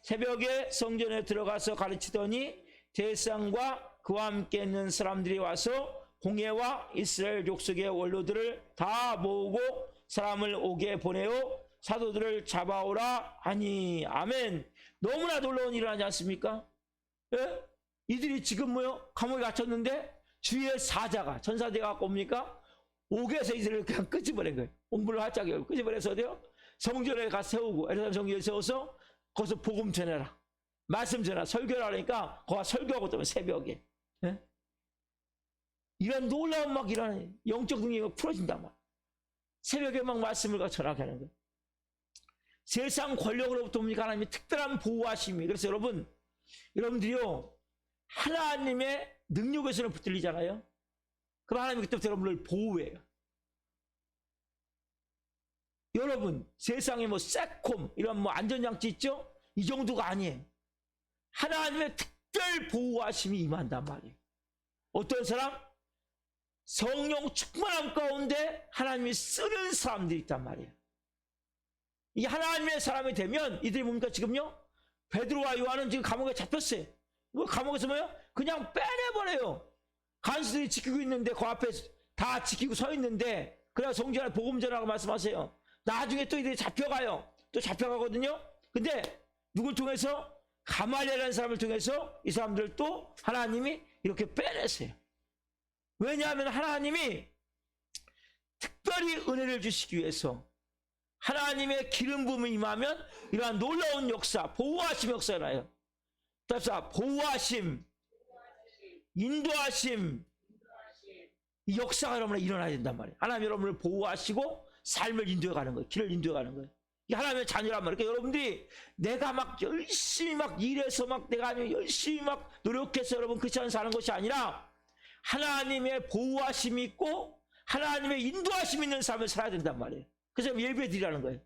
새벽에 성전에 들어가서 가르치더니 대상과 그와 함께 있는 사람들이 와서 공예와 이스라엘 족속의 원로들을 다 모으고 사람을 오게 보내어 사도들을 잡아오라 하니. 아멘. 너무나 놀라운 일을 하지 않습니까? 예? 이들이 지금 뭐요? 감옥에 갇혔는데 주의 사자가 전사대가 갖고 옵니까? 옥에서 이들을 그냥 끄집어낸 거예요. 옥문을 활짝 열고 끄집어내서 어디요? 성전에 가서 세우고 에르사렘 성전에 세워서 거기서 복음 전해라, 말씀 전해라, 설교를 하니까 거기 설교하고 있다면 새벽에. 예? 이런 놀라운 막 이런 영적 능력이 풀어진단 말이야. 새벽에 막 말씀을 전하게 하는 거예요. 세상 권력으로부터 옵니까? 하나님의 특별한 보호하심이. 그래서 여러분들이요 하나님의 능력에서는 붙들리잖아요. 그럼 하나님이 그때부터 여러분을 보호해요. 여러분 세상에 뭐 세콤 이런 뭐 안전장치 있죠? 이 정도가 아니에요. 하나님의 특별 보호하심이 임한단 말이에요. 어떤 사람? 성령 충만함 가운데 하나님이 쓰는 사람들이 있단 말이에요. 이 하나님의 사람이 되면 이들이 뭡니까? 지금요 베드로와 요한은 지금 감옥에 잡혔어요. 뭐 감옥에서 뭐요? 그냥 빼내버려요. 간수들이 지키고 있는데 그 앞에 다 지키고 서 있는데 그래야 성전에 복음 전하라고 말씀하세요. 나중에 또 이들이 잡혀가요. 또 잡혀가거든요. 근데 누굴 통해서? 가말리엘이라는 사람을 통해서 이 사람들을 또 하나님이 이렇게 빼내세요. 왜냐하면 하나님이 특별히 은혜를 주시기 위해서 하나님의 기름 부음이 임하면 이러한 놀라운 역사, 보호하심 역사가 나요. 따라서 보호하심, 인도하심, 이 역사가 여러분에 일어나야 된단 말이에요. 하나님 여러분을 보호하시고 삶을 인도해 가는 거예요. 길을 인도해 가는 거예요. 이 하나님의 자녀란 말이에요. 그러니까 여러분들이 내가 막 열심히 막 일해서 막 내가 아니면 열심히 막 노력해서 여러분 크리스찬 사는 것이 아니라 하나님의 보호하심이 있고 하나님의 인도하심이 있는 삶을 살아야 된단 말이에요. 그래서 예배 드리라는 거예요.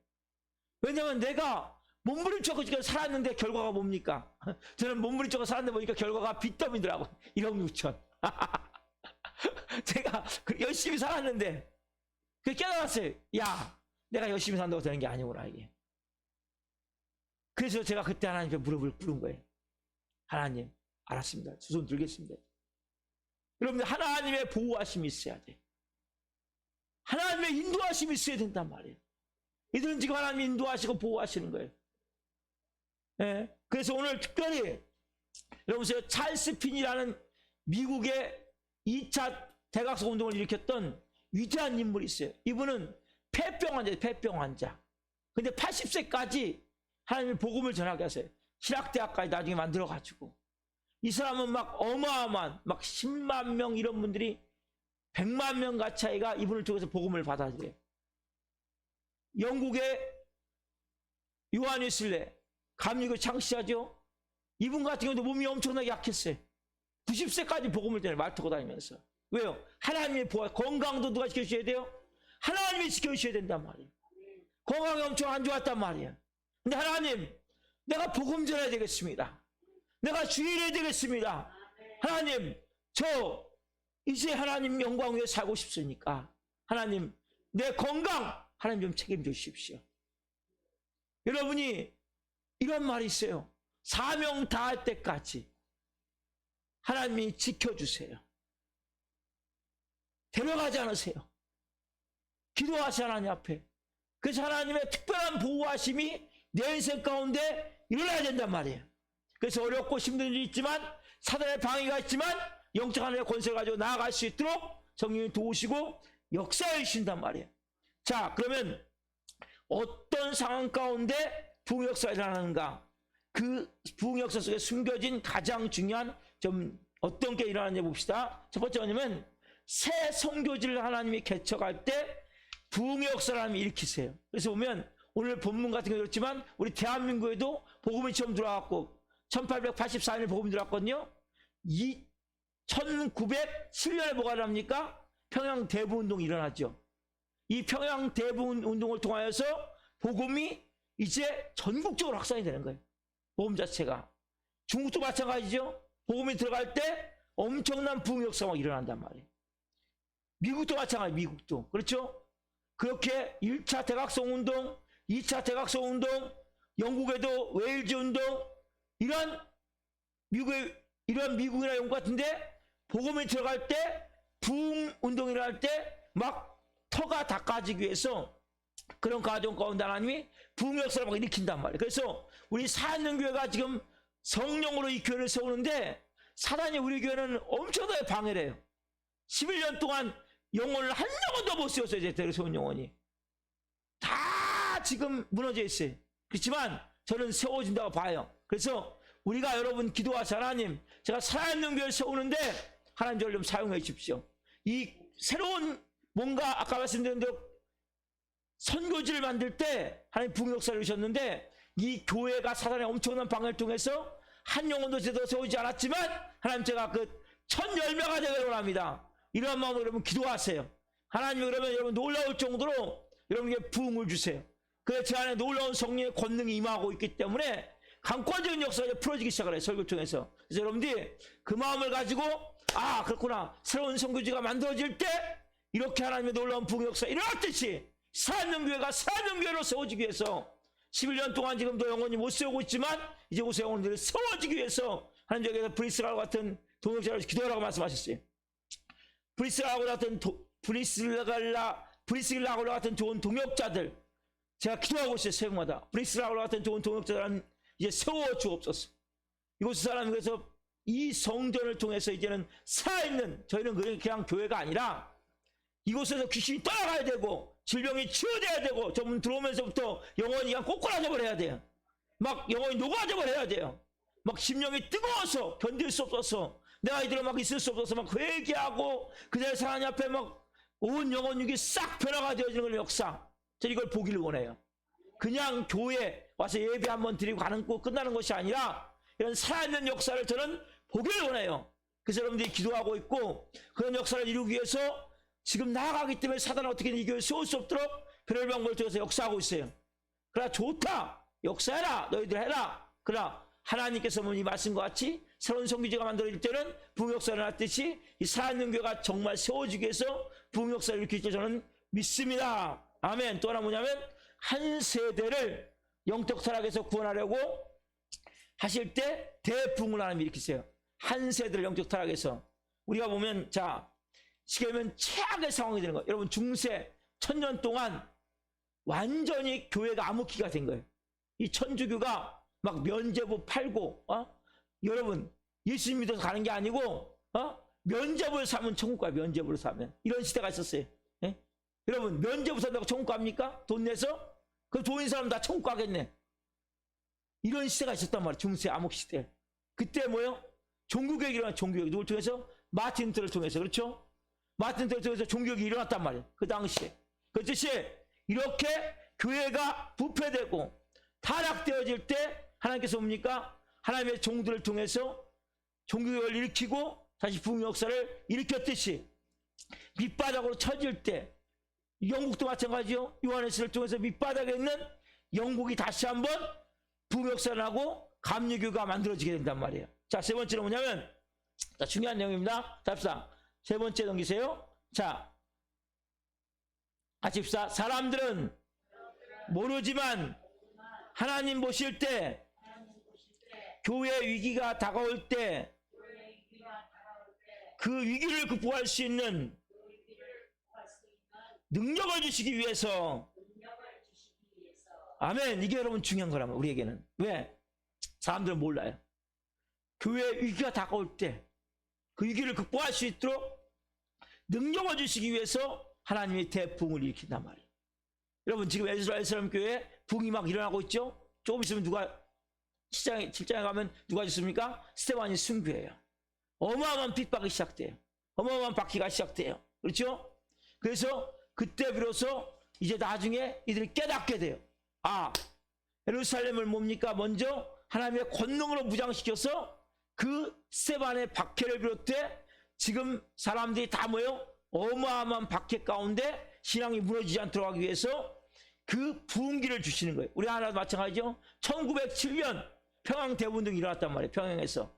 왜냐하면 내가 몸부림쳐서 살았는데 결과가 뭡니까? 저는 몸부림쳐서 살았는데 보니까 결과가 빚더미더라고요. 1억 6천. 제가 열심히 살았는데 깨달았어요. 야, 내가 열심히 산다고 되는 게 아니구나 이게. 그래서 제가 그때 하나님께 무릎을 꿇은 거예요. 하나님, 알았습니다. 두 손 들겠습니다. 여러분들 하나님의 보호하심이 있어야 돼. 하나님의 인도하심이 있어야 된단 말이에요. 이들은 지금 하나님이 인도하시고 보호하시는 거예요. 예. 그래서 오늘 특별히 여러분 보세요. 찰스 핀이라는 미국의 2차 대각성 운동을 일으켰던 위대한 인물이 있어요. 이분은 폐병 환자예요. 폐병 환자. 근데 80세까지 하나님의 복음을 전하게 하세요. 신학대학까지 나중에 만들어가지고. 이 사람은 막 어마어마한 막 10만 명 이런 분들이 100만 명 가차이가 이분을 통해서 복음을 받아들여요. 영국의 요한 웨슬레 감리교 창시자죠. 이분 같은 경우도 몸이 엄청나게 약했어요. 90세까지 복음을 전해 말 타고 다니면서. 왜요? 하나님의 보호, 건강도 누가 지켜주셔야 돼요? 하나님이 지켜주셔야 된단 말이에요. 건강이 엄청 안 좋았단 말이에요. 근데 하나님, 내가 복음 전해야 되겠습니다. 내가 주일해야 되겠습니다. 하나님, 저 이제 하나님 영광 위에 살고 싶으니까 하나님, 내 건강 하나님 좀 책임져 주십시오. 여러분이 이런 말이 있어요. 사명 다할 때까지 하나님이 지켜주세요. 데려가지 않으세요. 기도하세요, 하나님 앞에. 그래서 하나님의 특별한 보호하심이 내 인생 가운데 일어나야 된단 말이에요. 그래서 어렵고 힘든 일이 있지만 사단의 방해가 있지만 영적 하나님의 권세를 가지고 나아갈 수 있도록 성령이 도우시고 역사해 주신단 말이에요. 자, 그러면 어떤 상황 가운데 부흥 역사가 일어나는가? 그 부흥 역사 속에 숨겨진 가장 중요한 좀 어떤 게 일어나는지 봅시다. 첫 번째 뭐냐면 새 선교지를 하나님이 개척할 때 부흥의 역사를 하나님이 일으키세요. 그래서 보면 오늘 본문 같은 게 그렇지만 우리 대한민국에도 복음이 처음 들어왔고 1884년에 복음이 들어왔거든요. 1907년에 뭐가 일어납니까? 평양 대부운동이 일어나죠. 이 평양 대부운동을 통하여서 복음이 이제 전국적으로 확산이 되는 거예요. 복음 자체가. 중국도 마찬가지죠. 복음이 들어갈 때 엄청난 부흥 역사가 일어난단 말이에요. 미국도 마찬가지, 미국도. 그렇죠? 그렇게 1차 대각성 운동, 2차 대각성 운동, 영국에도 웨일즈 운동, 이런 미국이나 영국 같은데 복음이 들어갈 때, 부흥 운동이 일어날 때 막 터가 닦아지기 위해서 그런 가정 가운데 하나님이 부흥 역사를 막 일으킨단 말이에요. 그래서 우리 사안연교회가 지금 성령으로 이 교회를 세우는데 사단이 우리 교회는 엄청나게 방해를 해요. 11년 동안 영혼을 한 영혼도 못 세웠어요. 제대로 세운 영혼이 다 지금 무너져 있어요. 그렇지만 저는 세워진다고 봐요. 그래서 우리가 여러분 기도하셔. 하나님, 제가 살아있는 교회를 세우는데 하나님 저를 좀 사용해 주십시오. 이 새로운 뭔가 아까 말씀드린 대로 선교지를 만들 때 하나님 부흥 역사를 주셨는데 이 교회가 사단의 엄청난 방해를 통해서 한 영혼도 제대로 세우지 않았지만 하나님, 제가 그 첫 열매가 되기를 원합니다. 이러한 마음으로 여러분 기도하세요. 하나님이 그러면 여러분 놀라울 정도로 여러분에게 부흥을 주세요. 그래서 제 안에 놀라운 성령의 권능이 임하고 있기 때문에 강권적인 역사가 풀어지기 시작을 해요. 설교를 통해서. 그래서 여러분들이 그 마음을 가지고 아 그렇구나, 새로운 선교지가 만들어질 때 이렇게 하나님의 놀라운 부흥 역사가 일어났듯이 사안연교회가 사안연교회로 세워지기 위해서 11년 동안 지금도 영원히 못 세우고 있지만 이제 곳에 영혼들을 세워지기 위해서 하나님께서 브리스라와 같은 동역자를 기도하라고 말씀하셨어요. 브리스라와 같은 브리스라와 같은 좋은 동역자들 제가 기도하고 있어요. 새해마다 브리스라와 같은 좋은 동역자들은 이제 세워 주옵소서. 이곳 사람이 그래서 이 성전을 통해서 이제는 살아있는, 저희는 그냥 교회가 아니라 이곳에서 귀신이 떠나가야 되고 질병이 치유돼야 되고 저분 들어오면서부터 영혼이 그냥 꼬꾸라져 버려야 돼요. 막 영혼이 녹아져 버려야 돼요. 막 심령이 뜨거워서 견딜 수 없어서 내가 이대로 막 있을 수 없어서 막 회개하고 그자리에서 하나님 앞에 막 온 영혼육이 싹 변화가 되어지는 그런 역사, 저는 이걸 보기를 원해요. 그냥 교회 와서 예배 한번 드리고 가는 거 끝나는 것이 아니라 이런 살아있는 역사를 저는 보기를 원해요. 그래서 여러분들이 기도하고 있고 그런 역사를 이루기 위해서 지금 나아가기 때문에 사단은 어떻게든 이 교회를 세울 수 없도록 별의별 방법을 통해서 역사하고 있어요. 그러나 좋다, 역사해라, 너희들 해라. 그러나 하나님께서 이 말씀과 같이 새로운 성교지가 만들어질 때는 부흥 역사를 났듯이 이 살아있는 교회가 정말 세워지기 위해서 부흥 역사를 일으킬 줄 저는 믿습니다. 아멘. 또 하나 뭐냐면 한 세대를 영적 타락에서 구원하려고 하실 때 대부흥을 하나님이 일으키세요. 한 세대를 영적 타락에서. 우리가 보면 자 지금은 최악의 상황이 되는 거예요. 여러분 중세 1000년 동안 완전히 교회가 암흑기가 된 거예요. 이 천주교가 막 면죄부 팔고 여러분 예수 믿어서 가는 게 아니고 면죄부를 사면 천국 가요. 면죄부를 사면. 이런 시대가 있었어요. 예? 여러분 면죄부 산다고 천국 갑니까? 돈 내서? 그 돈인 사람 다 천국 가겠네. 이런 시대가 있었단 말이에요. 중세 암흑시대. 그때 뭐요? 종교개혁이 일어난 종교개혁. 누굴 통해서? 마틴 루터를 통해서. 그렇죠? 마틴 루터를 통해서 종교개혁이 일어났단 말이에요. 그 당시에. 그렇듯이 이렇게 교회가 부패되고 타락되어질 때 하나님께서 뭡니까? 하나님의 종들을 통해서 종교개혁을 일으키고 다시 부흥 역사를 일으켰듯이 밑바닥으로 처질 때 영국도 마찬가지요. 요한의스를 통해서 밑바닥에 있는 영국이 다시 한번 부흥 역사를 하고 감리교가 만들어지게 된단 말이에요. 자, 세 번째는 뭐냐면 자, 중요한 내용입니다. 잡사. 세 번째 넘기세요. 자, 아십사. 사람들은 모르지만 하나님 보실 때 교회 위기가 다가올 때 그 위기를 극복할 수 있는 능력을 주시기 위해서. 아멘. 이게 여러분 중요한 거라면 우리에게는. 왜? 사람들은 몰라요. 교회 위기가 다가올 때 그 위기를 극복할 수 있도록 능력을 주시기 위해서 하나님이 대부흥을 일으킨단 말이에요. 여러분 지금 에스라엘 교회에 부흥이 막 일어나고 있죠. 조금 있으면 누가 실장에 가면 누가 있습니까? 스테반이 순교해요. 어마어마한 핍박이 시작돼요. 어마어마한 박해가 시작돼요. 그렇죠? 그래서 그때 비로소 이제 나중에 이들이 깨닫게 돼요. 아, 예루살렘을 뭡니까? 먼저 하나님의 권능으로 무장시켜서 그 스테반의 박해를 비롯해 지금 사람들이 다 모여 어마어마한 박해 가운데 신앙이 무너지지 않도록 하기 위해서 그 부흥기를 주시는 거예요. 우리 하나도 마찬가지죠. 1907년 평양 대운동이 일어났단 말이에요. 평양에서.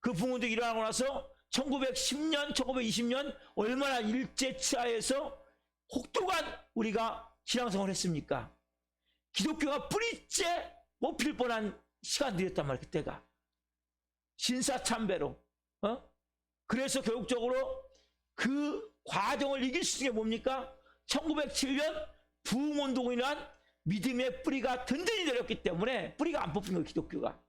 그 부흥운동이 일어나고 나서 1910년, 1920년 얼마나 일제치하에서 혹독한 우리가 신앙생활을 했습니까? 기독교가 뿌리째 뽑힐 뻔한 시간들이었단 말이에요. 그때가 신사참배로. 그래서 결국적으로 그 과정을 이길 수 있는 게 뭡니까? 1907년 부흥운동이란 믿음의 뿌리가 든든히 내렸기 때문에 뿌리가 안 뽑힌 거예요. 기독교가.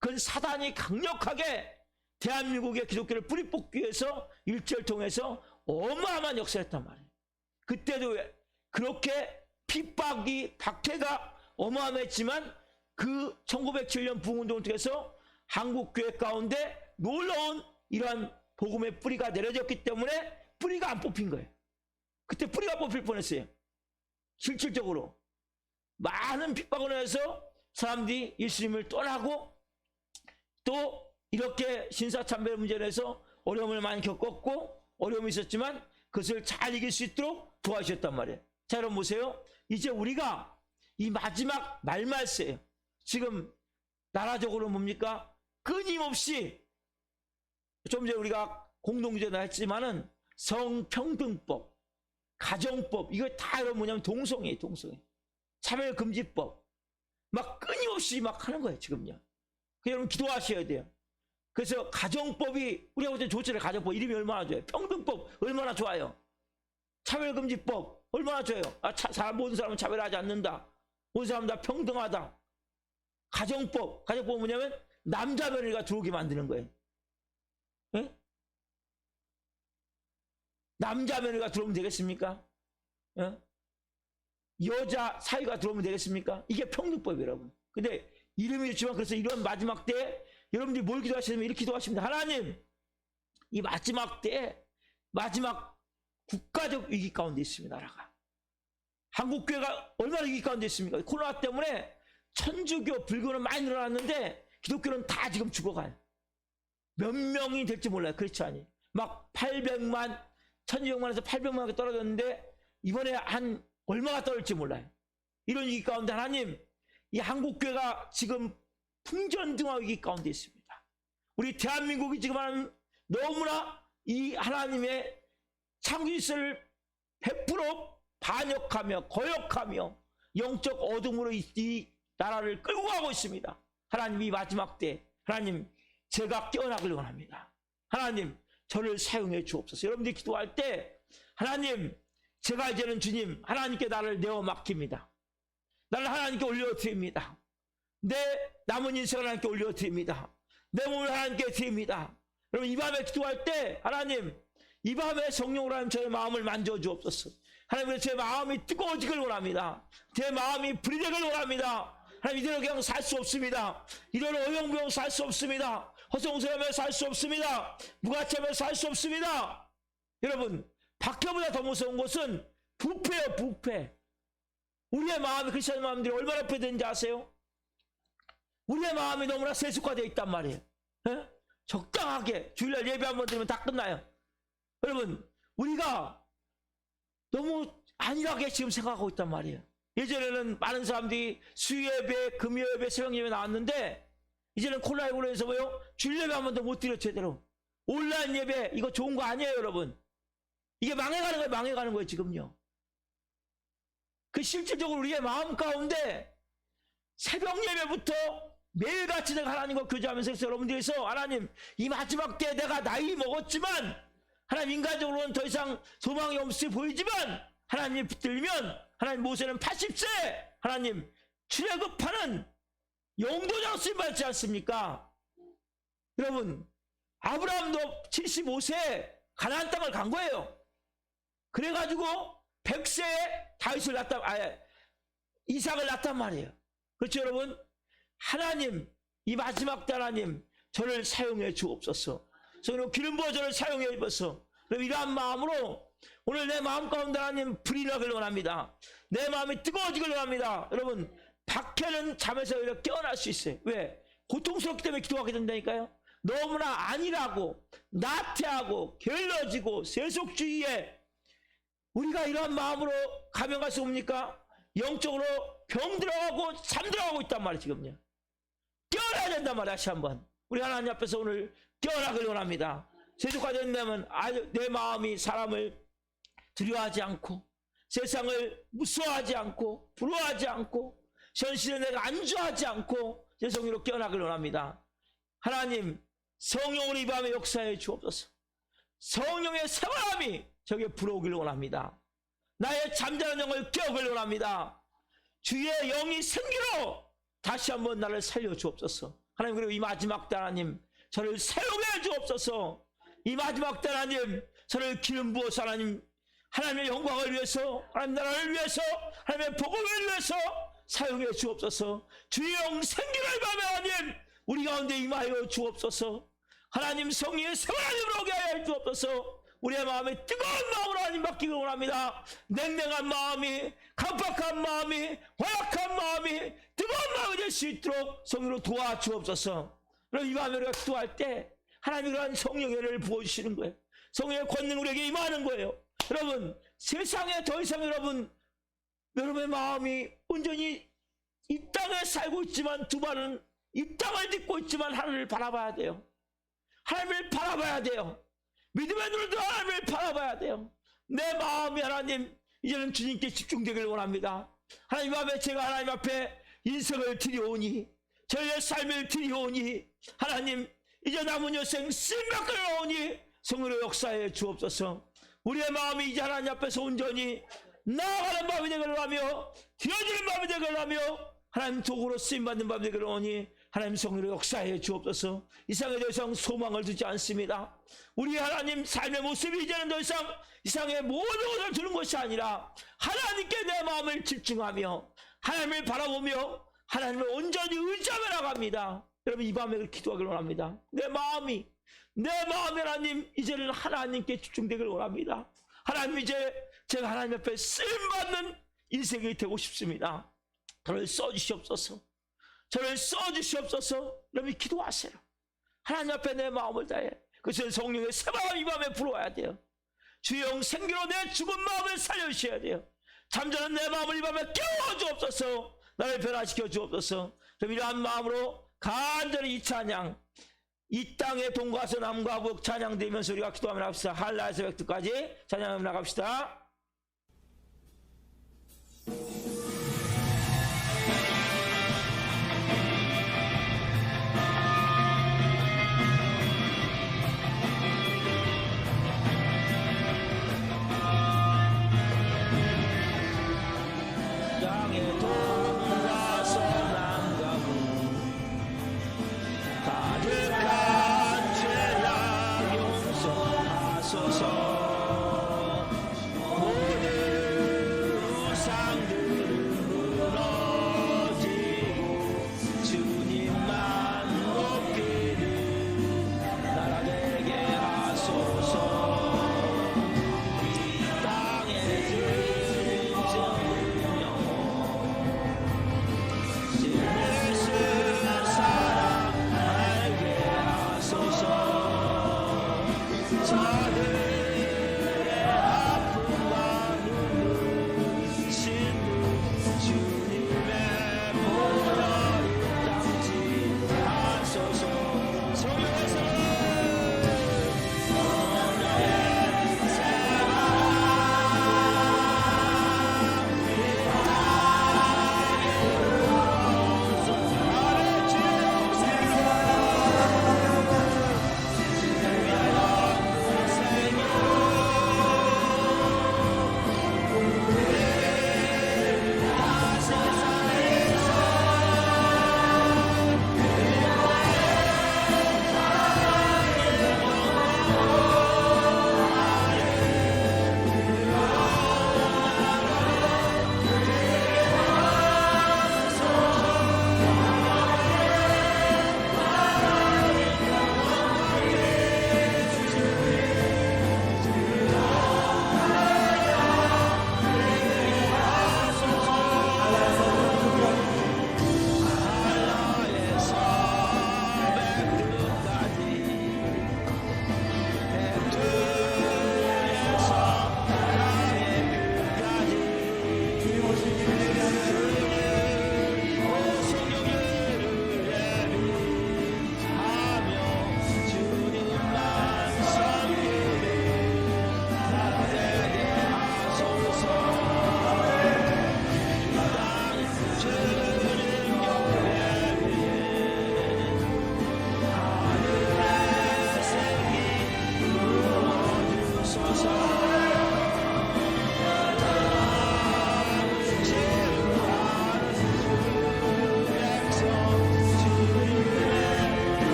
그건 사단이 강력하게 대한민국의 기독교를 뿌리 뽑기 위해서 일제를 통해서 어마어마한 역사를 했단 말이에요. 그때도 그렇게 핍박이 박해가 어마어마했지만 그 1907년 부흥운동을 통해서 한국교회 가운데 놀라운 이러한 복음의 뿌리가 내려졌기 때문에 뿌리가 안 뽑힌 거예요. 그때 뿌리가 뽑힐 뻔했어요. 실질적으로 많은 핍박을 해서 사람들이 예수님을 떠나고 또 이렇게 신사참배 문제로 해서 어려움을 많이 겪었고 어려움이 있었지만 그것을 잘 이길 수 있도록 도와주셨단 말이에요. 자, 여러분 보세요. 이제 우리가 이 마지막 말말세예요. 지금 나라적으로 뭡니까? 끊임없이 좀 전에 우리가 공동주제도 했지만은 성평등법, 가정법, 이거 다 여러분 뭐냐면 동성애예요. 동성애. 차별금지법. 막 끊임없이 막 하는 거예요. 지금요. 그 여러분 기도하셔야 돼요. 그래서 가정법이 우리가 볼 때 좋잖아요. 가정법 이름이 얼마나 좋아요. 평등법 얼마나 좋아요. 차별금지법 얼마나 좋아요. 모든 사람은 차별하지 않는다. 모든 사람 다 평등하다. 가정법은 뭐냐면 남자 며느리가 들어오게 만드는 거예요. 예? 남자 며느리가 들어오면 되겠습니까? 예? 여자 사위가 들어오면 되겠습니까? 이게 평등법이에요, 여러분. 근데 이름이 있지만 그래서 이런 마지막 때에 여러분들이 뭘 기도하시면 이렇게 기도하십니다. 하나님, 이 마지막 때에 마지막 국가적 위기 가운데 있습니다. 나라가. 한국교회가 얼마나 위기 가운데 있습니까? 코로나 때문에 천주교, 불교는 많이 늘어났는데 기독교는 다 지금 죽어가요. 몇 명이 될지 몰라요. 그렇지 않니? 막 800만, 1200만에서 800만에 떨어졌는데 이번에 한 얼마가 떨어질지 몰라요. 이런 위기 가운데 하나님, 이 한국교회가 지금 풍전등화 위기 가운데 있습니다. 우리 대한민국이 지금 하는 너무나 이 하나님의 창조질서를 100% 반역하며 거역하며 영적 어둠으로 이 나라를 끌고 가고 있습니다. 하나님, 이 마지막 때 하나님, 제가 깨어나길 원합니다. 하나님, 저를 사용해 주옵소서. 여러분들이 기도할 때 하나님, 제가 이제는 주님 하나님께 나를 내어 맡깁니다. 나를 하나님께 올려드립니다. 내 남은 인생을 하나님께 올려드립니다. 내 몸을 하나님께 드립니다. 여러분, 이 밤에 기도할 때 하나님, 이 밤에 성령으로 하나님 저의 마음을 만져주옵소서. 하나님, 제 마음이 뜨거워지길 원합니다. 제 마음이 불이 되길 원합니다. 하나님, 이대로 그냥 살 수 없습니다. 이대로 어영부영 살 수 없습니다. 허송세하며 살 수 없습니다. 무가치하며 살 수 없습니다. 여러분, 박해보다 더 무서운 것은 부패예요. 부패. 우리의 마음이, 크리스천 마음들이 얼마나 부패되는지 아세요? 우리의 마음이 너무나 세속화되어 있단 말이에요. 에? 적당하게 주일날 예배 한번 드리면 다 끝나요. 여러분, 우리가 너무 안일하게 지금 생각하고 있단 말이에요. 예전에는 많은 사람들이 수요예배, 금요예배, 새벽예배 나왔는데 이제는 코로나19로 해서 뭐요? 주일 예배 한 번도 못 드려 제대로. 온라인 예배 이거 좋은 거 아니에요, 여러분. 이게 망해가는 거예요. 망해가는 거예요, 지금요. 그 실질적으로 우리의 마음 가운데 새벽 예배부터 매일같이 내가 하나님과 교제하면서 여러분들께서 하나님, 이 마지막 때 내가 나이 먹었지만 하나님, 인간적으로는 더 이상 소망이 없이 보이지만 하나님이 붙들면 하나님, 모세는 80세 하나님 출애굽하는 영도자로 쓰임받지 않습니까? 여러분, 아브라함도 75세에 가나안 땅을 간 거예요. 그래가지고 100세에 다윗을 낳았단, 이삭을 낳았단 말이에요. 그렇죠, 여러분? 하나님, 이 마지막 때 하나님, 저를 사용해 주옵소서. 그래서 기름 부어 저를 사용해 주옵소서. 이러한 마음으로 오늘 내 마음 가운데 하나님 불이 나길 원합니다. 내 마음이 뜨거워지길 원합니다. 여러분, 박해는 잠에서 오히려 깨어날 수 있어요. 왜? 고통스럽기 때문에 기도하게 된다니까요. 너무나 안일하고 나태하고 게을러지고 세속주의에 우리가 이러한 마음으로 가면 갈수록 뭡니까? 영적으로 병들어가고 잠들어가고 있단 말이에요. 지금요. 깨어나야 된단 말이에요. 다시 한번 우리 하나님 앞에서 오늘 깨어나길 원합니다. 세속화가 된다면 아주 내 마음이 사람을 두려워하지 않고 세상을 무서워하지 않고 부러워하지 않고 현실에 내가 안주하지 않고 제 성령으로 깨어나길 원합니다. 하나님 성령으로 이 밤에 역사해 주옵소서. 성령의 새바람이 저게 불어오길 원합니다. 나의 잠자는 영을 깨우길 원합니다. 주의 영이 생기로 다시 한번 나를 살려 주옵소서. 하나님 그리고 이 마지막 때 하나님 저를 새롭게 해 주옵소서. 이 마지막 때 하나님 저를 기름 부어서 하나님의 영광을 위해서 하나님 나라를 위해서 하나님의 복음을 위해서 사용해 주옵소서. 주의 영 생기를 밤에 하나님 우리 가운데 임하여 주옵소서. 하나님 성령의 새바람으로 오게 하여 주옵소서. 우리의 마음에 뜨거운 마음으로 하나님 받기를 원합니다. 냉랭한 마음이 강팍한 마음이 허약한 마음이 뜨거운 마음이 될 수 있도록 성령으로 도와주옵소서. 그럼 이 밤에 우리가 기도할 때 하나님이 그런 성령의 은혜를 부어주시는 거예요. 성령의 권능 우리에게 임하는 거예요. 여러분 세상에 더 이상 여러분의 마음이 온전히 이 땅에 살고 있지만 두 발은 이 땅을 딛고 있지만 하나님을 바라봐야 돼요. 하나님을 바라봐야 돼요. 믿음의 눈을 들어 하나님을 바라봐야 돼요. 내 마음이 하나님 이제는 주님께 집중되길 원합니다. 하나님 앞에 제가 하나님 앞에 인생을 드리오니 저의 삶을 드리오니 하나님 이제 남은 여생 쓴몇을 오니 성령의 역사에 주옵소서. 우리의 마음이 이제 하나님 앞에서 온전히 나아가는 마음이 되기를 하며 되어지는 마음이 되기를 하며 하나님 도구로 쓰임받는 마음이 되기를 하니 하나님 성령의 역사에 주옵소서. 이 세상에 더 이상 소망을 두지 않습니다. 우리 하나님 삶의 모습이 이제는 더 이상 이 세상의 모든 것을 두는 것이 아니라 하나님께 내 마음을 집중하며 하나님을 바라보며 하나님을 온전히 의지하며 나갑니다. 여러분 이 밤에 기도하기를 원합니다. 내 마음이 하나님 이제는 하나님께 집중되기를 원합니다. 하나님 이제 제가 하나님 앞에 쓰임받는 인생이 되고 싶습니다. 저를 써주시옵소서. 저를 써주시옵소서. 여러분 기도하세요. 하나님 앞에 내 마음을 다해 그것은 성령의 새바람 이 밤에 불어와야 돼요. 주의 영 생기로 내 죽은 마음을 살려주셔야 돼요. 잠자는 내 마음을 이 밤에 깨워주옵소서. 나를 변화시켜 주옵소서. 그럼 이러한 마음으로 간절히 이 찬양 이 땅의 동과서 남과 북 찬양되면서 우리가 기도하며 나갑시다. 할라에서 백두까지 찬양하며 나갑시다. 땅의 동과서 남과 북 가득한 죄악 용서하소서. 모든 우상들을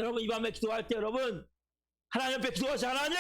여러분 이 밤에 기도할 때 여러분 하나님 앞에 기도하자. 하나님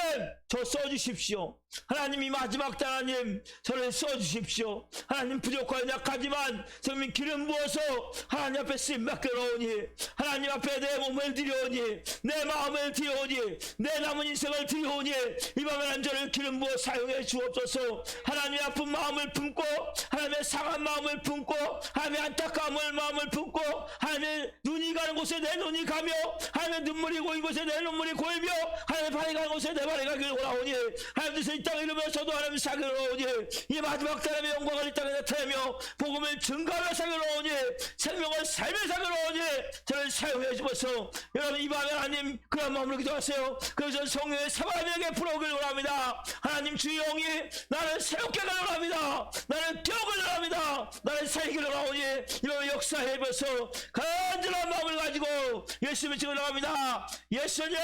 저 써주십시오. 하나님 이 마지막 때 하나님 저를 써주십시오. 하나님 부족하고 약하지만 저는 기름 부어서 하나님 앞에 쓰임받게 오니 하나님 앞에 내 몸을 드려오니 내 마음을 드려오니 내 남은 인생을 드려오니 이 밤에 하나님 저를 기름 부어 사용해 주옵소서. 하나님의 아픈 마음을 품고 하나님의 상한 마음을 품고 하나님의 안타까운 마음을 품고 하나님의 눈이 가는 곳에 내 눈이 가며 하나님의 눈물이 고인 곳에 내 눈물이 고이며 하나님의 발이 가는 곳에 내 발이 가기를 원하오니 하나님께서 이 땅에 이르며 저도 하나님 사기를 원하오니 이 마지막 때의 영광을 이 땅에 나타내며 복음을 증가하며 사기를 원하오니 생명을 삶의 사기를 원하오니 저를 사용해 주셔서 여러분 이 밤에 하나님 그런 마음으로 기도하세요. 그래서 성령의 사방에게 풀어오길 원합니다. 하나님 주의 영이 나를 새롭게 하기를 원합니다. 나를 깨우기를 원합니다. 나를 살리기를 원하오니 이 밤에 역사해 주셔서 간절한 마음을 가지고 예수님을 지금 나갑니다. 예수님